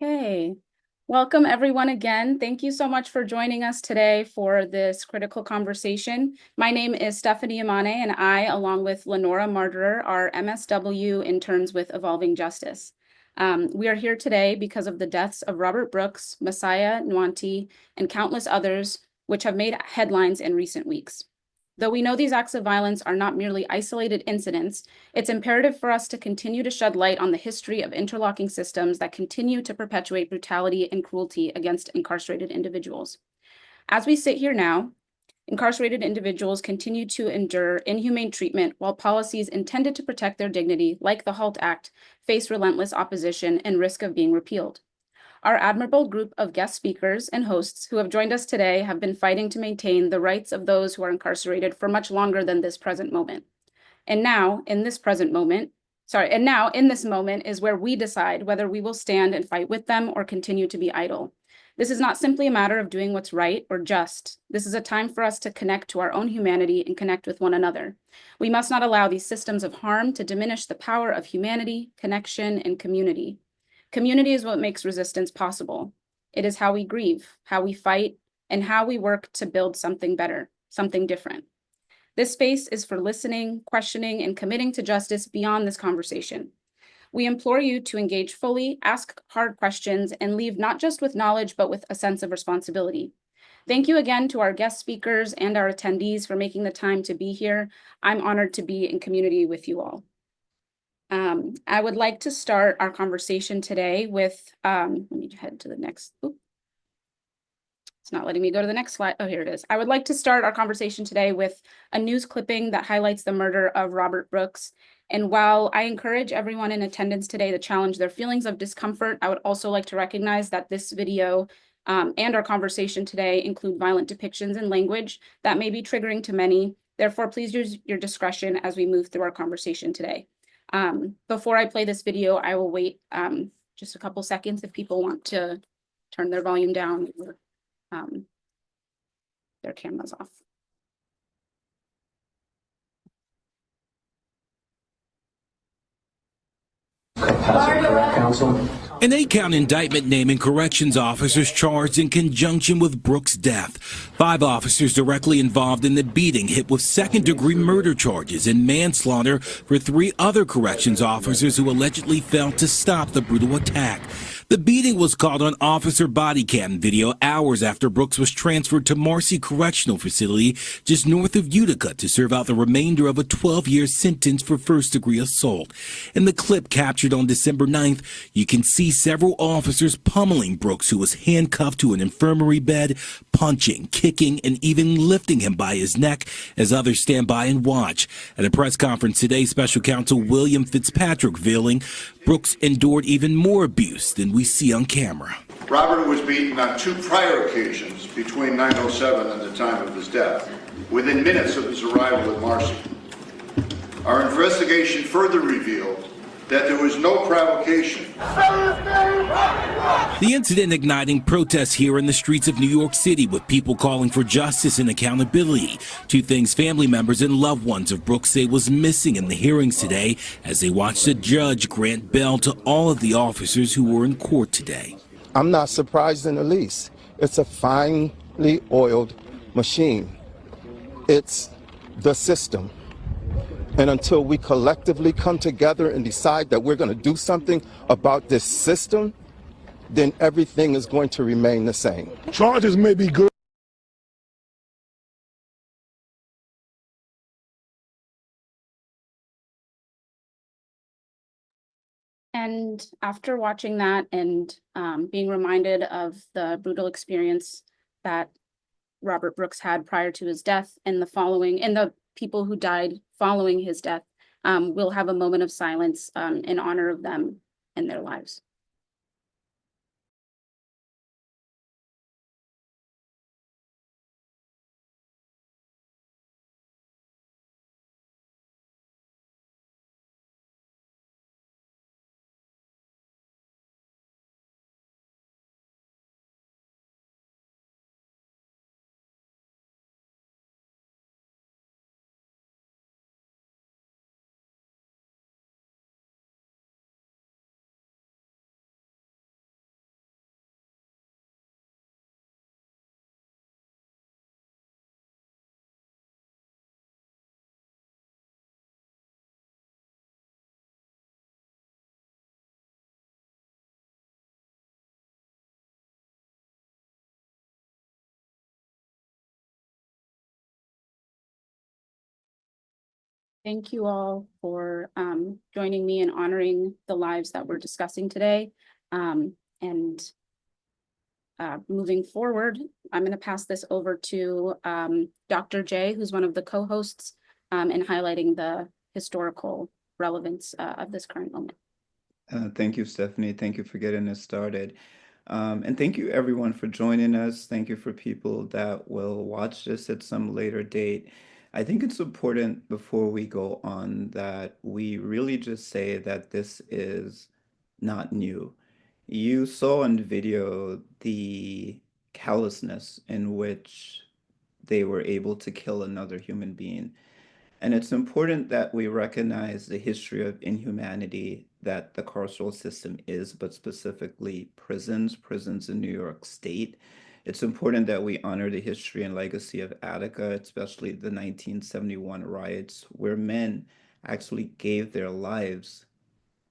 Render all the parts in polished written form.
Okay, welcome everyone again. Thank you so much for joining us today for this critical conversation. My name is Stephanie Amane, and I, along with Lenora Martyr, are MSW interns with Evolving Justice. We are here today because of the deaths of Robert Brooks, Messiah Nuanti, and countless others, which have made headlines in recent weeks. Though we know these acts of violence are not merely isolated incidents, it's imperative for us to continue to shed light on the history of interlocking systems that continue to perpetuate brutality and cruelty against incarcerated individuals. As we sit here now, incarcerated individuals continue to endure inhumane treatment while policies intended to protect their dignity, like the HALT Act, face relentless opposition and risk of being repealed. Our admirable group of guest speakers and hosts who have joined us today have been fighting to maintain the rights of those who are incarcerated for much longer than this present moment. And now, in this moment is where we decide whether we will stand and fight with them or continue to be idle. This is not simply a matter of doing what's right or just. This is a time for us to connect to our own humanity and connect with one another. We must not allow these systems of harm to diminish the power of humanity, connection, and community. Community is what makes resistance possible. It is how we grieve, how we fight, and how we work to build something better, something different. This space is for listening, questioning, and committing to justice beyond this conversation. We implore you to engage fully, ask hard questions, and leave not just with knowledge, but with a sense of responsibility. Thank you again to our guest speakers and our attendees for making the time to be here. I'm honored to be in community with you all. I would like to start our conversation today with, let me head to the next, it's not letting me go to the next slide. Oh, here it is. I would like to start our conversation today with a news clipping that highlights the murder of Robert Brooks. And while I encourage everyone in attendance today to challenge their feelings of discomfort, I would also like to recognize that this video and our conversation today include violent depictions and language that may be triggering to many. Therefore, please use your discretion as we move through our conversation today. Before I play this video, I will wait just a couple seconds if people want to turn their volume down or their cameras off. An 8-count indictment naming corrections officers charged in conjunction with Brooks' death. 5 officers directly involved in the beating hit with second-degree murder charges and manslaughter for 3 other corrections officers who allegedly failed to stop the brutal attack. The beating was caught on officer body cam video hours after Brooks was transferred to Marcy Correctional Facility just north of Utica to serve out the remainder of a 12-year sentence for first-degree assault. In the clip captured on December 9th, you can see several officers pummeling Brooks, who was handcuffed to an infirmary bed, punching, kicking, and even lifting him by his neck as others stand by and watch. At a press conference today, Special Counsel William Fitzpatrick revealing Brooks endured even more abuse than we see on camera. Robert was beaten on 2 prior occasions between 9/07 and the time of his death, within minutes of his arrival at Marcy. Our investigation further revealed that there was no provocation. The incident igniting protests here in the streets of New York City, with people calling for justice and accountability. 2 things family members and loved ones of Brooks say was missing in the hearings today as they watched a judge grant bail to all of the officers who were in court today. I'm not surprised in the least. It's a finely oiled machine. It's the system. And until we collectively come together and decide that we're going to do something about this system, then everything is going to remain the same. Charges may be good. And after watching that and being reminded of the brutal experience that Robert Brooks had prior to his death and the people who died following his death, we'll have a moment of silence in honor of them and their lives. Thank you all for joining me and honoring the lives that we're discussing today. And moving forward, I'm going to pass this over to Dr. J, who's one of the co-hosts, in highlighting the historical relevance of this current moment. Thank you, Stephanie. Thank you for getting us started. And thank you, everyone, for joining us. Thank you for people that will watch this at some later date. I think it's important before we go on that we really just say that this is not new. You saw on video the callousness in which they were able to kill another human being. And it's important that we recognize the history of inhumanity that the carceral system is, but specifically prisons in New York State. It's important that we honor the history and legacy of Attica, especially the 1971 riots, where men actually gave their lives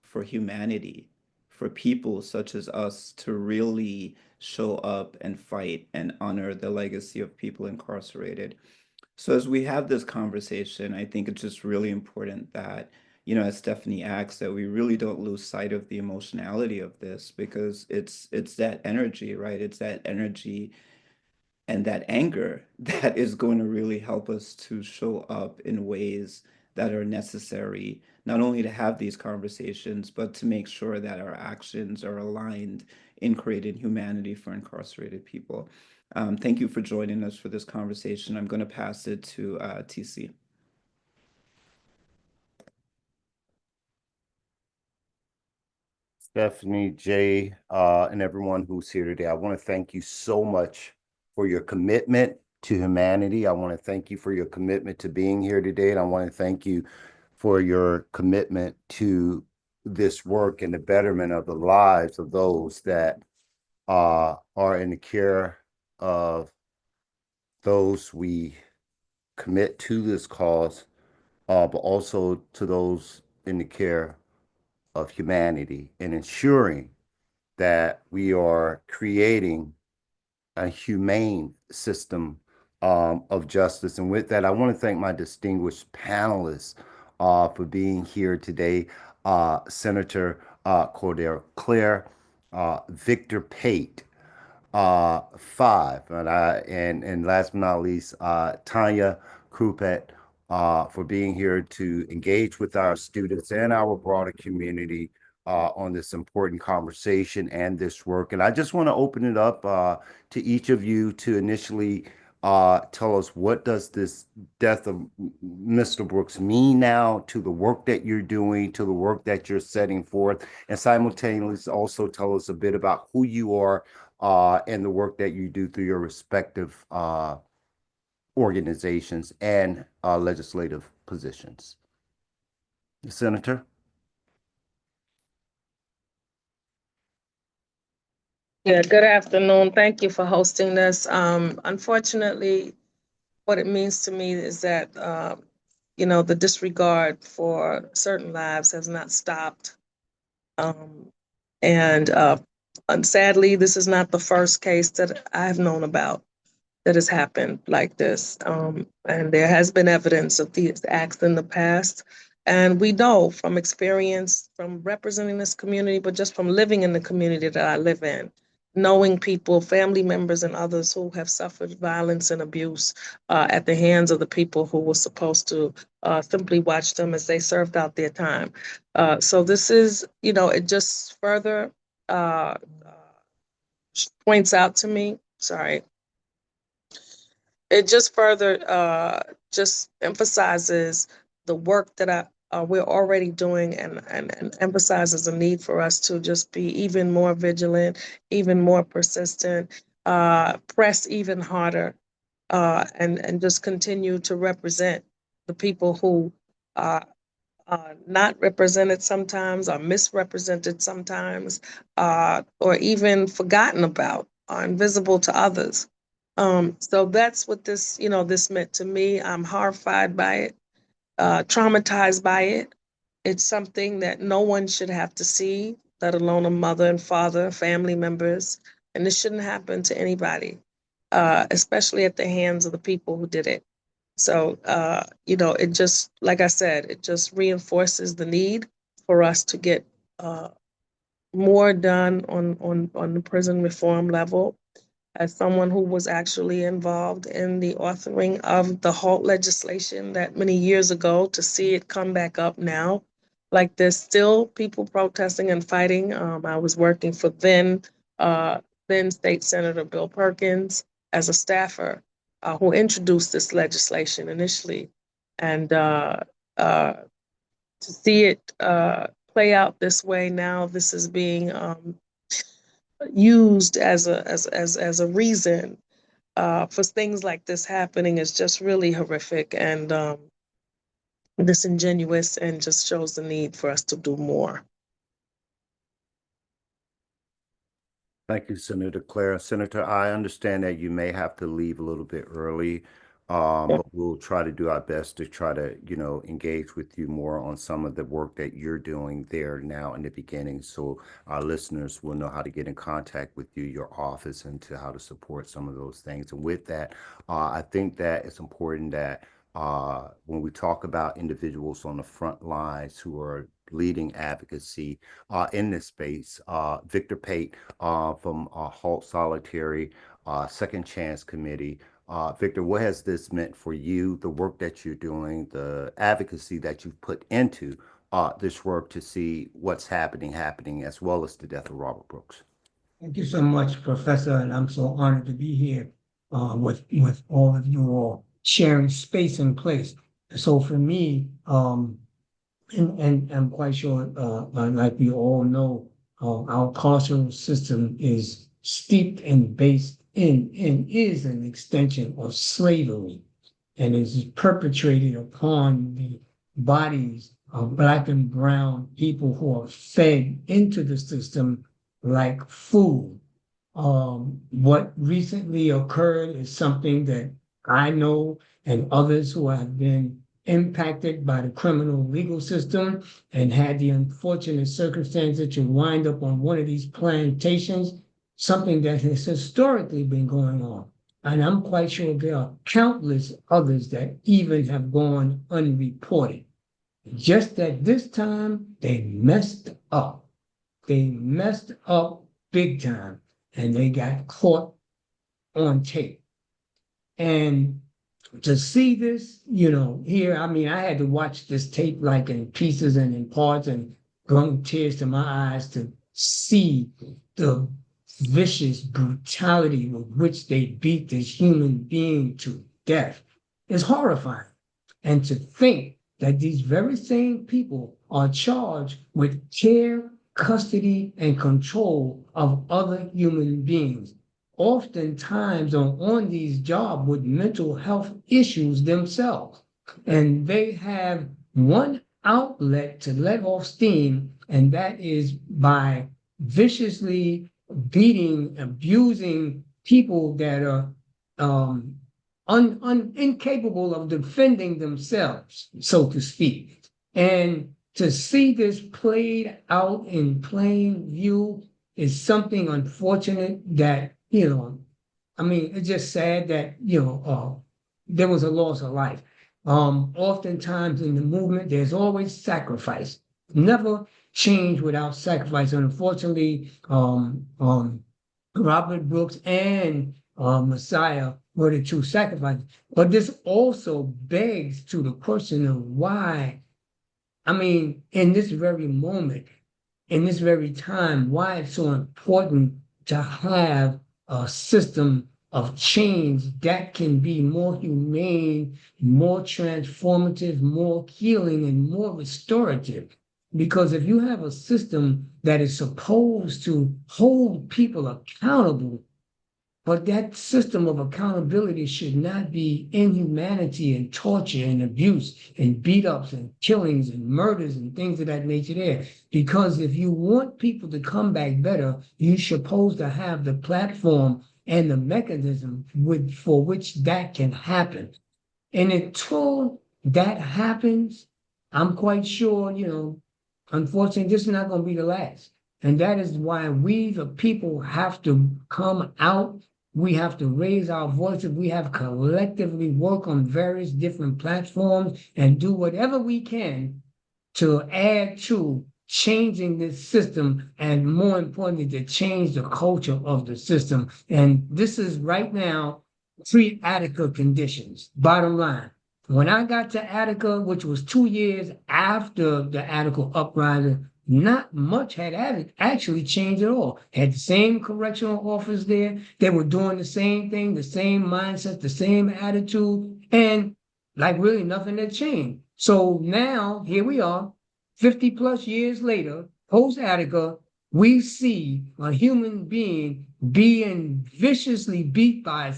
for humanity, for people such as us to really show up and fight and honor the legacy of people incarcerated. So as we have this conversation, I think it's just really important that, as Stephanie asked, that we really don't lose sight of the emotionality of this, because it's that energy, right? It's that energy and that anger that is going to really help us to show up in ways that are necessary, not only to have these conversations, but to make sure that our actions are aligned in creating humanity for incarcerated people. Thank you for joining us for this conversation. I'm going to pass it to TC. Stephanie, Jay, and everyone who's here today, I want to thank you so much for your commitment to humanity. I want to thank you for your commitment to being here today. And I want to thank you for your commitment to this work and the betterment of the lives of those that are in the care of those we commit to this cause, but also to those in the care of humanity, and ensuring that we are creating a humane system of justice. And with that, I want to thank my distinguished panelists for being here today. Senator Cordero Claire, Victor Pate, 5, and last but not least, Tanya Krupet, for being here to engage with our students and our broader community on this important conversation and this work. And I just want to open it up to each of you to initially tell us, what does this death of Mr. Brooks mean now to the work that you're doing, to the work that you're setting forth, and simultaneously also tell us a bit about who you are and the work that you do through your respective organizations and legislative positions. Senator? Yeah, good afternoon. Thank you for hosting this. Unfortunately, what it means to me is that, the disregard for certain lives has not stopped. And sadly, this is not the first case that I've known about that has happened like this. And there has been evidence of these acts in the past. And we know from experience, from representing this community, but just from living in the community that I live in, knowing people, family members and others who have suffered violence and abuse at the hands of the people who were supposed to simply watch them as they served out their time. So this is, it just further points out to me, it just further just emphasizes the work that we're already doing, and emphasizes the need for us to just be even more vigilant, even more persistent, press even harder, and just continue to represent the people who are not represented sometimes, are misrepresented sometimes, or even forgotten about, or invisible to others. So that's what this meant to me. I'm horrified by it, traumatized by it. It's something that no one should have to see, let alone a mother and father, family members. And this shouldn't happen to anybody, especially at the hands of the people who did it. So, it just, like I said, it just reinforces the need for us to get more done on the prison reform level. As someone who was actually involved in the authoring of the halt legislation that many years ago, to see it come back up now, like there's still people protesting and fighting. I was working for then State Senator Bill Perkins as a staffer who introduced this legislation initially, and to see it play out this way now, this is being used as a reason for things like this happening is just really horrific and disingenuous, and just shows the need for us to do more. Thank you, Senator Claire. Senator, I understand that you may have to leave a little bit early, but we'll try to do our best to try to, engage with you more on some of the work that you're doing there now in the beginning, so our listeners will know how to get in contact with you, your office, and to how to support some of those things. And with that, I think that it's important that when we talk about individuals on the front lines who are leading advocacy in this space, Victor Pate from Halt Solitary Second Chance Committee. Victor, what has this meant for you, the work that you're doing, the advocacy that you've put into this work to see what's happening, as well as the death of Robert Brooks? Thank you so much, Professor, and I'm so honored to be here with all of you all sharing space and place. So for me, and I'm quite sure, like we all know, our carceral system is steeped and based in and is an extension of slavery, and is perpetrated upon the bodies of Black and brown people who are fed into the system like food. What recently occurred is something that I know and others who have been impacted by the criminal legal system and had the unfortunate circumstance that you wind up on one of these plantations, something that has historically been going on. And I'm quite sure there are countless others that even have gone unreported. Just that this time they messed up. They messed up big time, and they got caught on tape. And to see this, here, I mean, I had to watch this tape like in pieces and in parts, and brought tears to my eyes to see the vicious brutality with which they beat this human being to death. It's horrifying. And to think that these very same people are charged with care, custody, and control of other human beings, oftentimes are on these jobs with mental health issues themselves. And they have one outlet to let off steam, and that is by viciously beating, abusing people that are incapable of defending themselves, so to speak. And to see this played out in plain view is something unfortunate that, I mean, it's just sad that, there was a loss of life. Oftentimes in the movement, there's always sacrifice. Never change without sacrifice. And unfortunately, Robert Brooks and Messiah were the true sacrifices. But this also begs to the question of why, I mean, in this very moment, in this very time, why it's so important to have a system of change that can be more humane, more transformative, more healing, and more restorative. Because if you have a system that is supposed to hold people accountable, but that system of accountability should not be inhumanity and torture and abuse and beat-ups and killings and murders and things of that nature there. Because if you want people to come back better, you're supposed to have the platform and the mechanism for which that can happen. And until that happens, I'm quite sure, unfortunately, this is not going to be the last. And that is why we, the people, have to come out we have to raise our voices. We have collectively work on various different platforms and do whatever we can to add to changing this system, and more importantly, to change the culture of the system. And this is right now pre-Attica conditions, bottom line. When I got to Attica, which was 2 years after the Attica uprising, not much had actually changed at all. Had the same correctional officers there. They were doing the same thing, the same mindset, the same attitude, and like really nothing had changed. So now here we are, 50 plus years later, post Attica, we see a human being being viciously beat by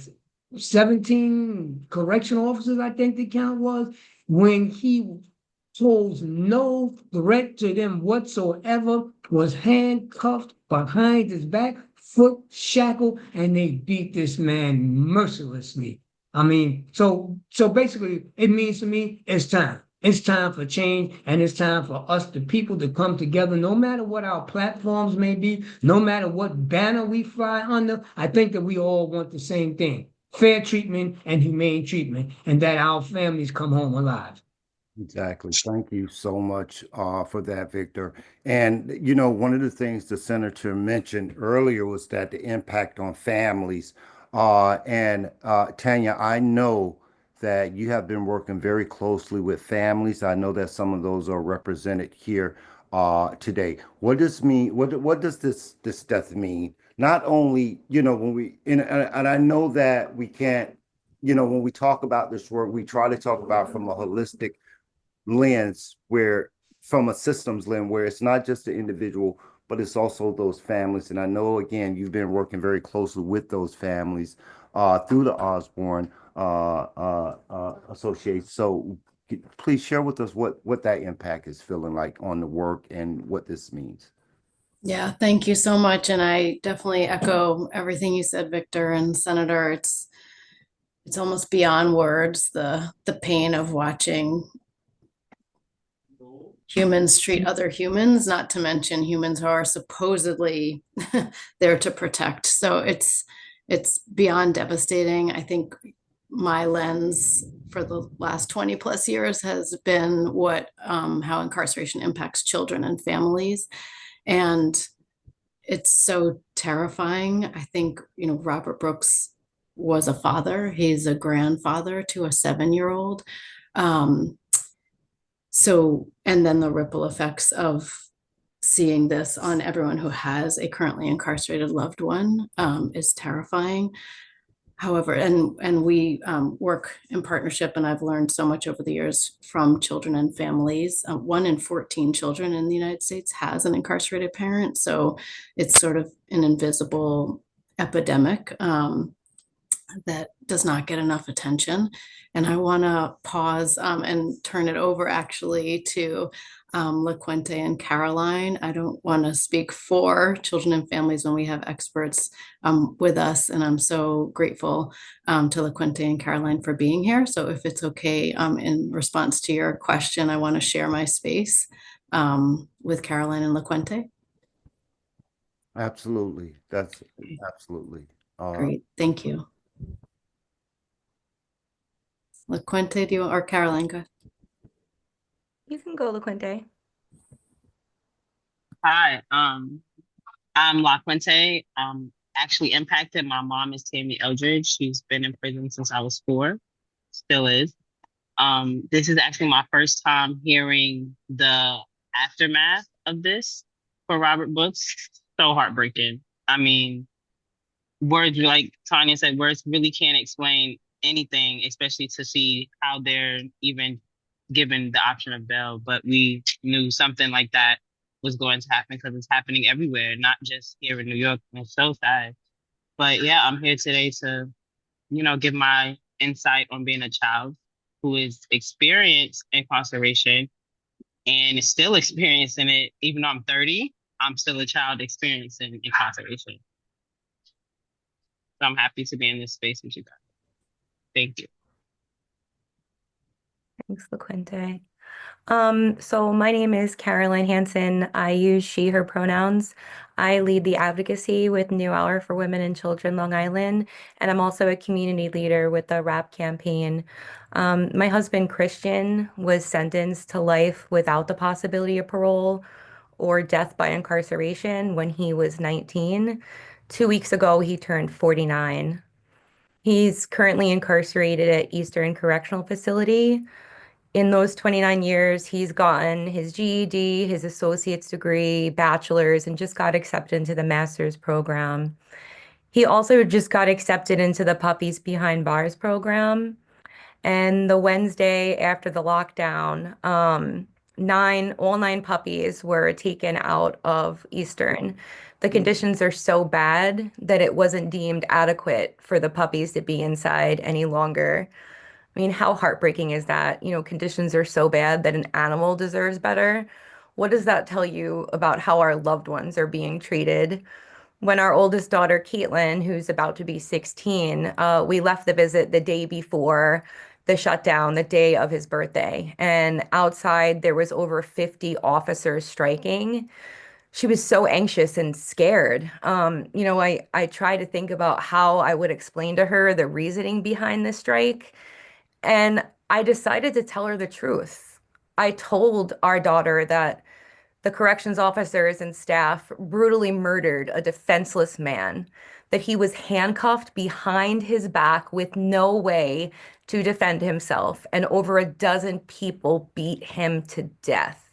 17 correctional officers, I think the count was, when he posed no threat to them whatsoever, was handcuffed behind his back, foot shackled, and they beat this man mercilessly. I mean, so basically it means to me it's time. It's time for change, and it's time for us, the people, to come together, no matter what our platforms may be, no matter what banner we fly under. I think that we all want the same thing: fair treatment and humane treatment, and that our families come home alive. Exactly. Thank you so much for that, Victor. And, one of the things the senator mentioned earlier was that the impact on families. And Tanya, I know that you have been working very closely with families. I know that some of those are represented here today. What does this death mean? Not only, when and I know that we can't, when we talk about this work, we try to talk about from a holistic lens, where from a systems lens, where it's not just the individual, but it's also those families. And I know, again, you've been working very closely with those families through the Osborne Association. So please share with us what that impact is feeling like on the work and what this means. Yeah, thank you so much. And I definitely echo everything you said, Victor and Senator. It's almost beyond words, the pain of watching humans treat other humans, not to mention humans who are supposedly there to protect. So it's beyond devastating. I think my lens for the last 20 plus years has been how incarceration impacts children and families. And it's so terrifying. I think, Robert Brooks was a father. He's a grandfather to a 7-year-old. And then the ripple effects of seeing this on everyone who has a currently incarcerated loved one is terrifying. However, and we work in partnership, and I've learned so much over the years from children and families. 1 in 14 children in the United States has an incarcerated parent. So it's sort of an invisible epidemic that does not get enough attention. And I want to pause and turn it over actually to LaQuinte and Caroline. I don't want to speak for children and families when we have experts with us. And I'm so grateful to LaQuinte and Caroline for being here. So if it's okay, in response to your question, I want to share my space with Caroline and LaQuinte. Absolutely. That's absolutely. Great. Thank you. LaQuinte, or Caroline, go ahead. You can go, LaQuinte. Hi, I'm LaQuinte. Actually impacted. My mom is Tammy Eldridge. She's been in prison since I was 4, still is. This is actually my first time hearing the aftermath of this for Robert Brooks. So heartbreaking. I mean, words, like Tanya said, words really can't explain anything, especially to see how they're even given the option of bail. But we knew something like that was going to happen because it's happening everywhere, not just here in New York. And it's so sad. But yeah, I'm here today to, give my insight on being a child who is experienced incarceration and is still experiencing it. Even though I'm 30, I'm still a child experiencing incarceration. So I'm happy to be in this space with you guys. Thank you. Thanks, LaQuinte. So my name is Caroline Hansen. I use she, her pronouns. I lead the advocacy with New Hour for Women and Children, Long Island, and I'm also a community leader with the RAP campaign. My husband, Christian, was sentenced to life without the possibility of parole or death by incarceration when he was 19. 2 weeks ago, he turned 49. He's currently incarcerated at Eastern Correctional Facility. In those 29 years, he's gotten his GED, his associate's degree, bachelor's, and just got accepted into the master's program. He also just got accepted into the Puppies Behind Bars program. And the Wednesday after the lockdown, all nine puppies were taken out of Eastern. The conditions are so bad that it wasn't deemed adequate for the puppies to be inside any longer. I mean, how heartbreaking is that? Conditions are so bad that an animal deserves better. What does that tell you about how our loved ones are being treated? When our oldest daughter, Caitlin, who's about to be 16, we left the visit the day before the shutdown, the day of his birthday. And outside, there was over 50 officers striking. She was so anxious and scared. I try to think about how I would explain to her the reasoning behind the strike. And I decided to tell her the truth. I told our daughter that the corrections officers and staff brutally murdered a defenseless man, that he was handcuffed behind his back with no way to defend himself, and over a dozen people beat him to death.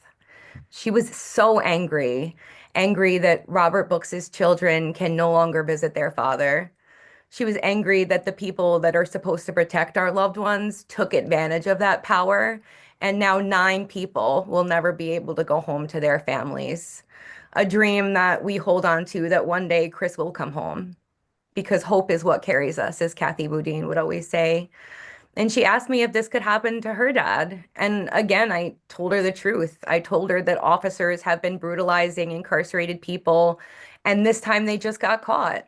She was so angry, angry that Robert Brooks's children can no longer visit their father. She was angry that the people that are supposed to protect our loved ones took advantage of that power. And now 9 people will never be able to go home to their families. A dream that we hold on to that one day Chris will come home because hope is what carries us, as Kathy Boudin would always say. And she asked me if this could happen to her dad. And again, I told her the truth. I told her that officers have been brutalizing incarcerated people, and this time they just got caught.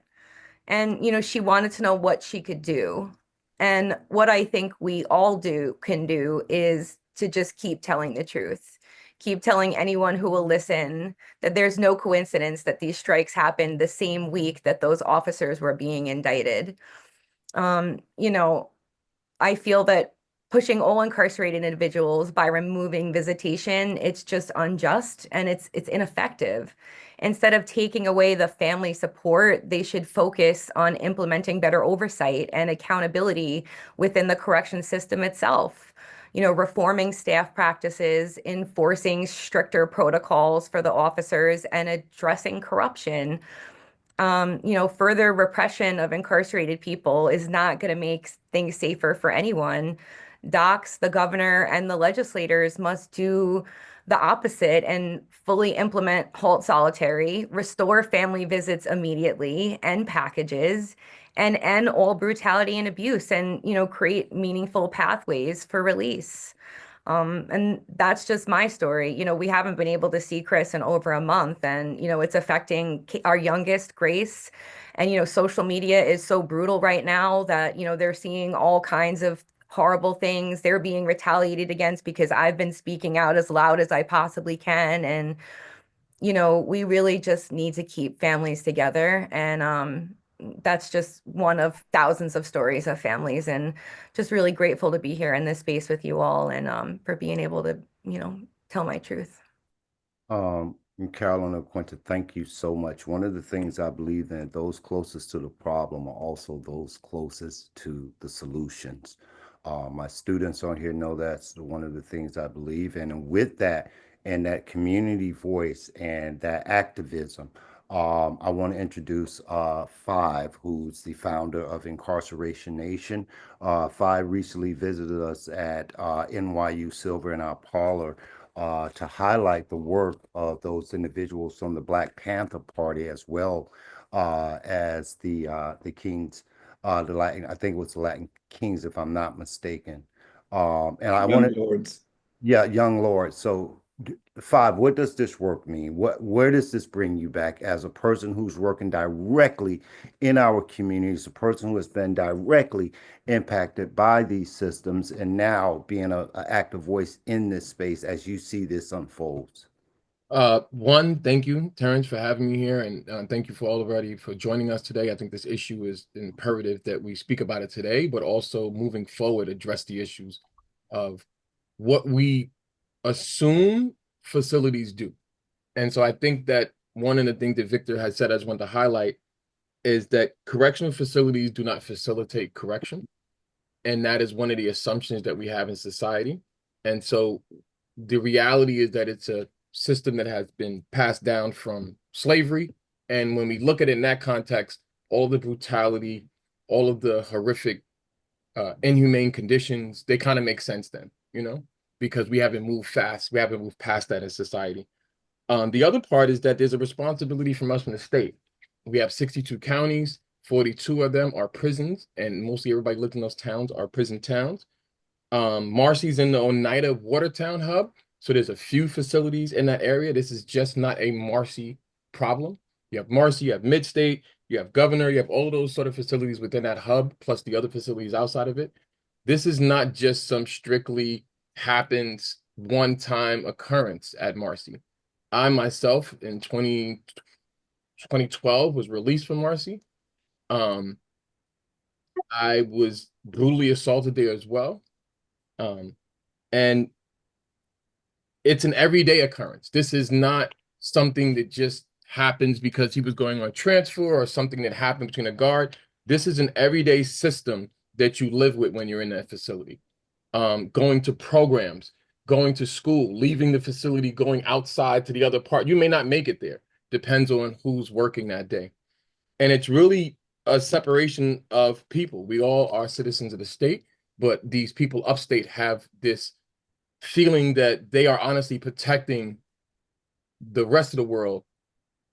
And, she wanted to know what she could do. And what I think we all can do is to just keep telling the truth. Keep telling anyone who will listen that there's no coincidence that these strikes happened the same week that those officers were being indicted. Um, you know, I feel that pushing all incarcerated individuals by removing visitation, it's just unjust and it's ineffective. Instead of taking away the family support, they should focus on implementing better oversight and accountability within the correction system itself. Reforming staff practices, enforcing stricter protocols for the officers, and addressing corruption. Further repression of incarcerated people is not going to make things safer for anyone. Docs, the governor, and the legislators must do the opposite and fully implement halt solitary, restore family visits immediately, end packages, and end all brutality and abuse, and create meaningful pathways for release. And that's just my story. We haven't been able to see Chris in over a month, and it's affecting our youngest, Grace. And social media is so brutal right now that they're seeing all kinds of horrible things. They're being retaliated against because I've been speaking out as loud as I possibly can. And we really just need to keep families together. And that's just one of thousands of stories of families, and just really grateful to be here in this space with you all, and for being able to, tell my truth. And Carolyn and Quinta, thank you so much. One of the things I believe in, those closest to the problem are also those closest to the solutions. My students on here know that's one of the things I believe in. And with that, and that community voice and that activism, I want to introduce Five, who's the founder of Incarceration Nation. Five recently visited us at NYU Silver in our parlor to highlight the work of those individuals from the Black Panther Party, as well as the Kings, the Latin, I think it was the Latin Kings, if I'm not mistaken. And I Young wanted, Lords. yeah, Young Lord. So Five, what does this work mean? Where does this bring you back as a person who's working directly in our communities, a person who has been directly impacted by these systems, and now being a active voice in this space as you see this unfolds? One, thank you, Terrence, for having me here, and thank you for everybody for joining us today. I think this issue is imperative that we speak about it today, but also moving forward, address the issues of what we assume facilities do. And so I think that one of the things that Victor has said I just want to highlight is that correctional facilities do not facilitate correction. And that is one of the assumptions that we have in society. And so the reality is that it's a system that has been passed down from slavery. And when we look at it in that context, all the brutality, all of the horrific, inhumane conditions, they kind of make sense then, because we haven't moved fast. We haven't moved past that in society. The other part is that there's a responsibility from us from the state. We have 62 counties, 42 of them are prisons, and mostly everybody living in those towns are prison towns. Marcy's in the Oneida Watertown hub, so there's a few facilities in that area. This is just not a Marcy problem. You have Marcy, you have Midstate, you have Governor, you have all those sort of facilities within that hub, plus the other facilities outside of it. This is not just some strictly happens one-time occurrence at Marcy. I myself in 2012 was released from Marcy. I was brutally assaulted there as well. And it's an everyday occurrence. This is not something that just happens because he was going on transfer or something that happened between a guard. This is an everyday system that you live with when you're in that facility. Going to programs, going to school, leaving the facility, going outside to the other part. You may not make it there. Depends on who's working that day. And it's really a separation of people. We all are citizens of the state, but these people upstate have this feeling that they are honestly protecting the rest of the world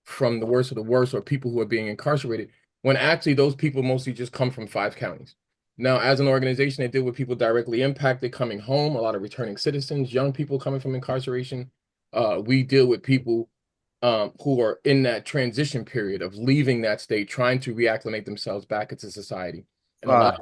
from the worst of the worst, or people who are being incarcerated, when actually those people mostly just come from 5 counties. Now, as an organization, they deal with people directly impacted coming home, a lot of returning citizens, young people coming from incarceration. We deal with people who are in that transition period of leaving that state, trying to reacclimate themselves back into society. And a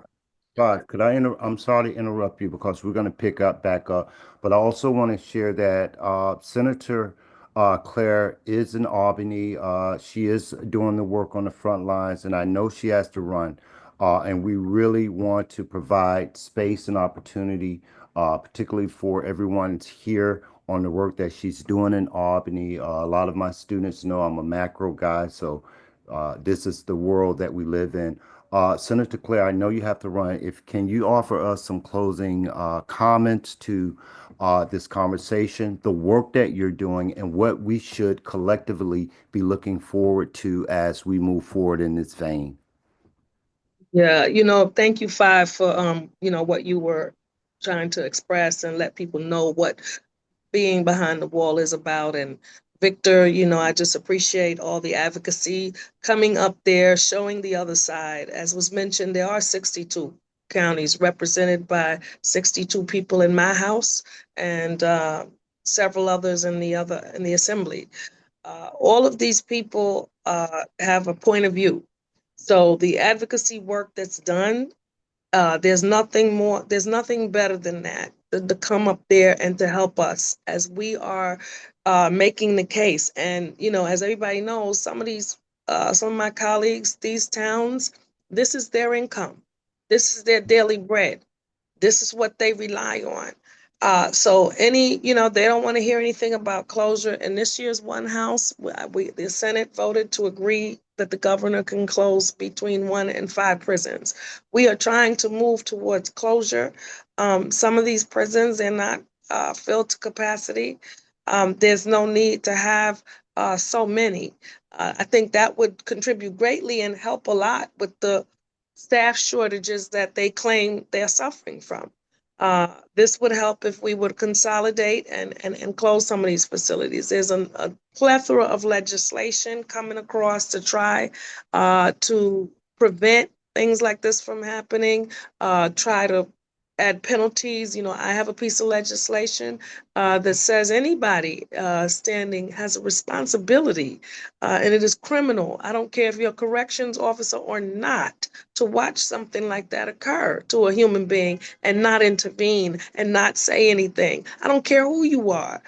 lot. Could I'm sorry to interrupt you because we're going to pick up back up, but I also want to share that Senator Claire is in Albany. She is doing the work on the front lines, and I know she has to run. And we really want to provide space and opportunity, particularly for everyone here on the work that she's doing in Albany. A lot of my students know I'm a macro guy, so this is the world that we live in. Senator Claire, I know you have to run. Can you offer us some closing comments to this conversation, the work that you're doing, and what we should collectively be looking forward to as we move forward in this vein? Yeah, thank you, Five, for what you were trying to express and let people know what being behind the wall is about. And Victor, I just appreciate all the advocacy coming up there, showing the other side. As was mentioned, there are 62 counties represented by 62 people in my house and several others in the assembly. All of these people have a point of view. So the advocacy work that's done, there's nothing better than that, to come up there and to help us as we are making the case. And, as everybody knows, some of my colleagues, these towns, this is their income. This is their daily bread. This is what they rely on. So they don't want to hear anything about closure. In this year's One House, the Senate voted to agree that the governor can close between 1 and 5 prisons. We are trying to move towards closure. Some of these prisons, they're not filled to capacity. There's no need to have so many. I think that would contribute greatly and help a lot with the staff shortages that they claim they're suffering from. This would help if we would consolidate and close some of these facilities. There's a plethora of legislation coming across to try to prevent things like this from happening, try to add penalties. You know, I have a piece of legislation that says anybody standing has a responsibility, and it is criminal. I don't care if you're a corrections officer or not, to watch something like that occur to a human being and not intervene and not say anything. I don't care who you are,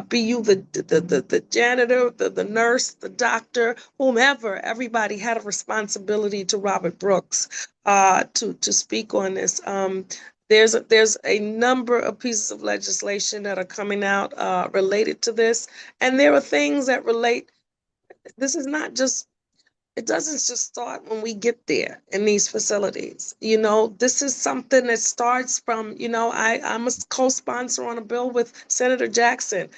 be you the janitor, the nurse, the doctor, whomever. Everybody had a responsibility to Robert Brooks to speak on this. There's a number of pieces of legislation that are coming out related to this, and there are things that relate. This is not just, it doesn't just start when we get there in these facilities. You know, this is something that starts from, you know, I'm a co-sponsor on a bill with Senator Jackson,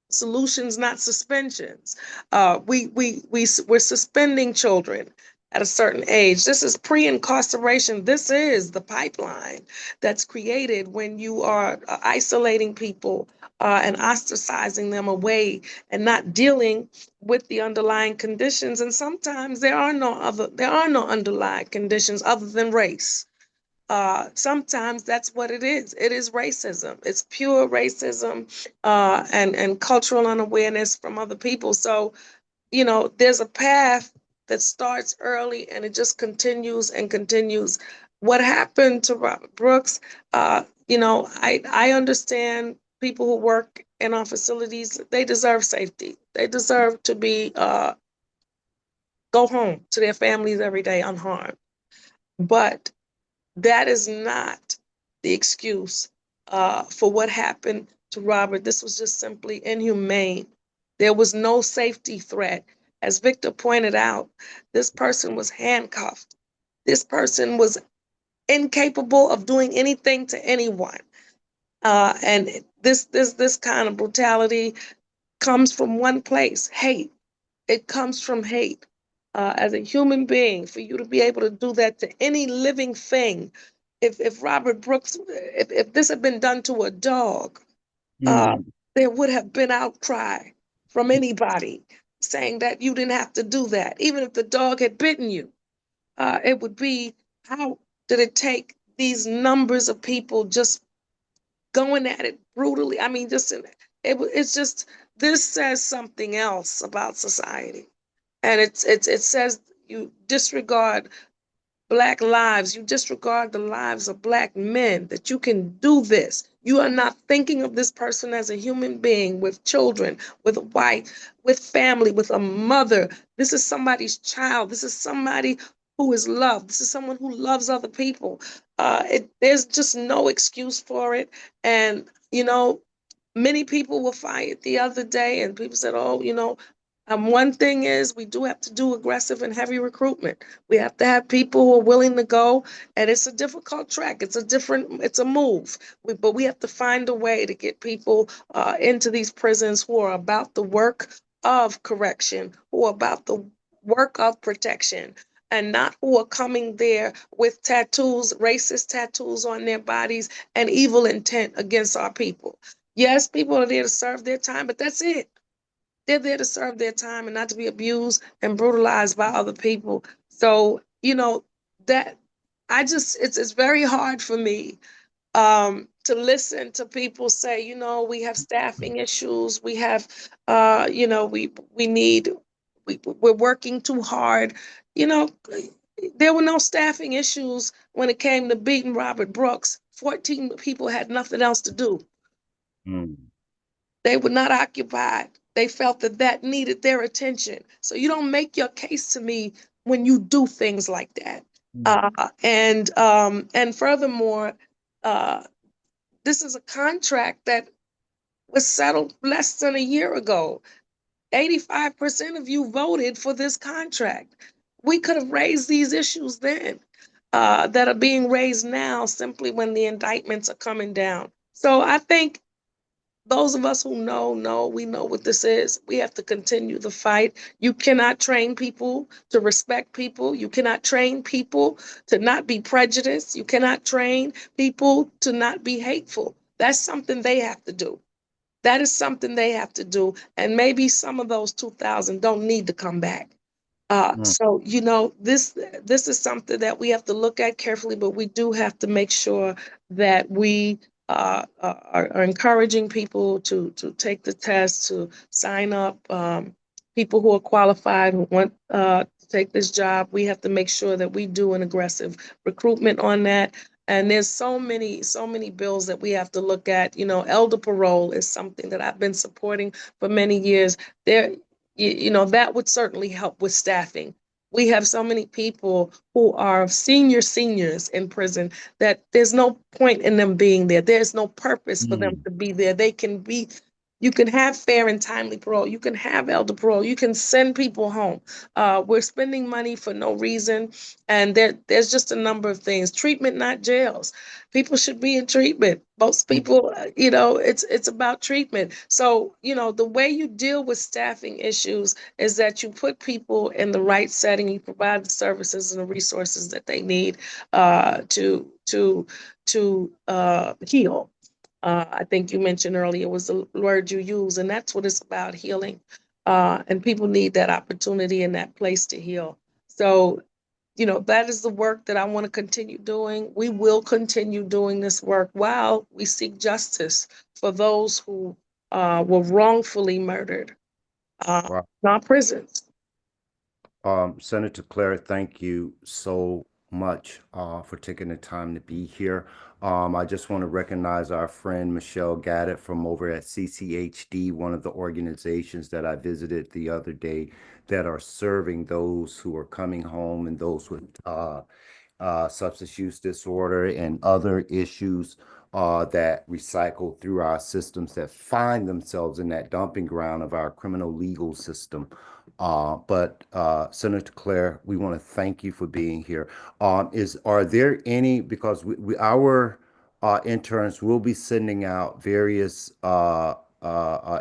solutions, not suspensions. We're suspending children at a certain age. This is pre-incarceration. This is the pipeline that's created when you are isolating people and ostracizing them away and not dealing with the underlying conditions. And sometimes there are no underlying conditions other than race. Sometimes that's what it is. It is racism. It's pure racism and cultural unawareness from other people. So, you know, there's a path that starts early and it just continues and continues. What happened to Robert Brooks? You know, I understand people who work in our facilities, they deserve safety. They deserve to be go home to their families every day unharmed. But that is not the excuse for what happened to Robert. This was just simply inhumane. There was no safety threat. As Victor pointed out, this person was handcuffed. This person was incapable of doing anything to anyone. And this kind of brutality comes from one place: hate. It comes from hate. As a human being, for you to be able to do that to any living thing, if Robert Brooks, if this had been done to a dog, there would have been outcry from anybody saying that you didn't have to do that. Even if the dog had bitten you, it would be, how did it take these numbers of people just going at it brutally? I mean, it's just, this says something else about society. And it says you disregard Black lives, you disregard the lives of Black men, that you can do this. You are not thinking of this person as a human being with children, with a wife, with family, with a mother. This is somebody's child. This is somebody who is loved. This is someone who loves other people. There's just no excuse for it. And, you know, many people were fired the other day, and people said, oh, you know, one thing is, we do have to do aggressive and heavy recruitment. We have to have people who are willing to go, and it's a difficult track. It's a move. But we have to find a way to get people into these prisons who are about the work of correction, who are about the work of protection, and not who are coming there with tattoos, racist tattoos on their bodies, and evil intent against our people. Yes, people are there to serve their time, but that's it. They're there to serve their time and not to be abused and brutalized by other people. So, you know, that it's very hard for me to listen to people say, you know, we have staffing issues. We have, you know, we're working too hard. You know, there were no staffing issues when it came to beating Robert Brooks. 14 people had nothing else to do. They were not occupied. They felt that needed their attention. So you don't make your case to me when you do things like that. And furthermore, this is a contract that was settled less than a year ago. 85% of you voted for this contract. We could have raised these issues then that are being raised now simply when the indictments are coming down. So I think those of us who we know what this is. We have to continue the fight. You cannot train people to respect people. You cannot train people to not be prejudiced. You cannot train people to not be hateful. That's something they have to do. That is something they have to do. And maybe some of those 2,000 don't need to come back. So, this is something that we have to look at carefully, but we do have to make sure that we are encouraging people to take the test, to sign up. People who are qualified, who want to take this job, we have to make sure that we do an aggressive recruitment on that. And there's so many bills that we have to look at. Elder parole is something that I've been supporting for many years. There, that would certainly help with staffing. We have so many people who are seniors in prison that there's no point in them being there. There's no purpose for them to be there. You can have fair and timely parole. You can have elder parole. You can send people home. We're spending money for no reason. And there's just a number of things. Treatment, not jails. People should be in treatment. Most people, it's about treatment. So, the way you deal with staffing issues is that you put people in the right setting. You provide the services and the resources that they need to heal. I think you mentioned earlier was the word you use, and that's what it's about, healing. And people need that opportunity and that place to heal. So, that is the work that I want to continue doing. We will continue doing this work while we seek justice for those who were wrongfully murdered Wow. in our prisons. Senator Claire, thank you so much for taking the time to be here. I just want to recognize our friend Michelle Gaddett from over at CCHD, one of the organizations that I visited the other day that are serving those who are coming home and those with substance use disorder and other issues that recycle through our systems that find themselves in that dumping ground of our criminal legal system. But Senator Claire, we want to thank you for being here. Are there any, because our interns will be sending out various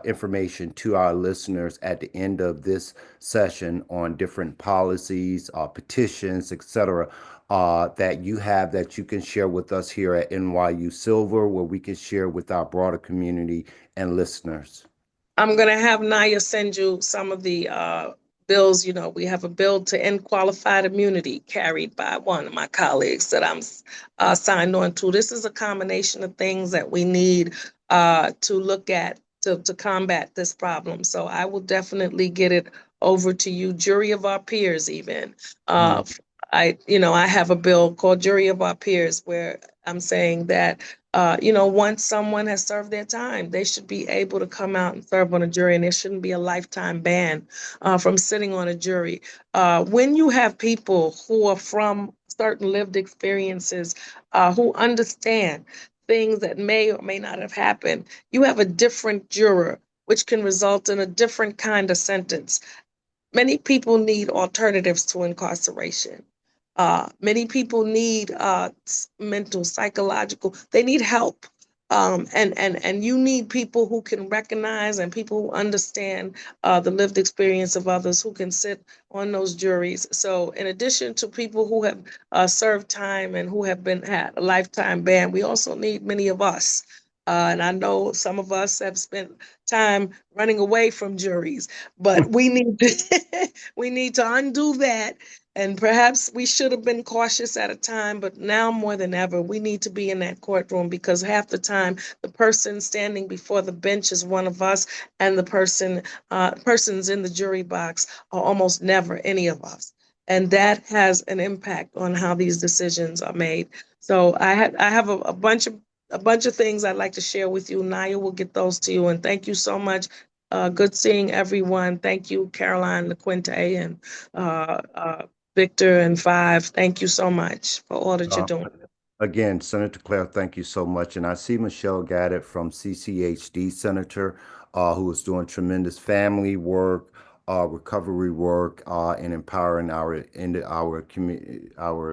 information to our listeners at the end of this session on different policies, petitions, etc., that you have that you can share with us here at NYU Silver, where we can share with our broader community and listeners? I'm going to have Naya send you some of the bills. We have a bill to end qualified immunity carried by one of my colleagues that I'm signed on to. This is a combination of things that we need to look at to combat this problem. So I will definitely get it over to you. Jury of our peers, even. I have a bill called Jury of Our Peers where I'm saying that once someone has served their time, they should be able to come out and serve on a jury, and there shouldn't be a lifetime ban from sitting on a jury. When you have people who are from certain lived experiences, who understand things that may or may not have happened, you have a different juror, which can result in a different kind of sentence. Many people need alternatives to incarceration. Many people need mental, psychological, they need help. And you need people who can recognize and people who understand the lived experience of others who can sit on those juries. So in addition to people who have served time and who have had a lifetime ban, we also need many of us. And I know some of us have spent time running away from juries, but we need to undo that. And perhaps we should have been cautious at a time, but now more than ever, we need to be in that courtroom because half the time the person standing before the bench is one of us, and the persons in the jury box are almost never any of us. And that has an impact on how these decisions are made. So I have a bunch of things I'd like to share with you. Naya will get those to you. And thank you so much. Good seeing everyone. Thank you, Caroline LaQuinte and Victor and Five. Thank you so much for all that you're doing. Again, Senator Claire, thank you so much. And I see Michelle Gaddett from CCHD, Senator, who is doing tremendous family work, recovery work, and empowering our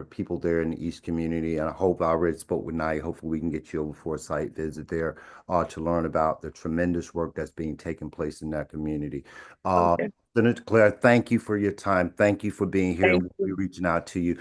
people there in the East community. And I hope I already spoke with Naya. Hopefully we can get you over for a site visit there to learn about the tremendous work that's being taken place in that community. Senator Claire, thank you for your time. Thank you for being here. And we'll be reaching out to you.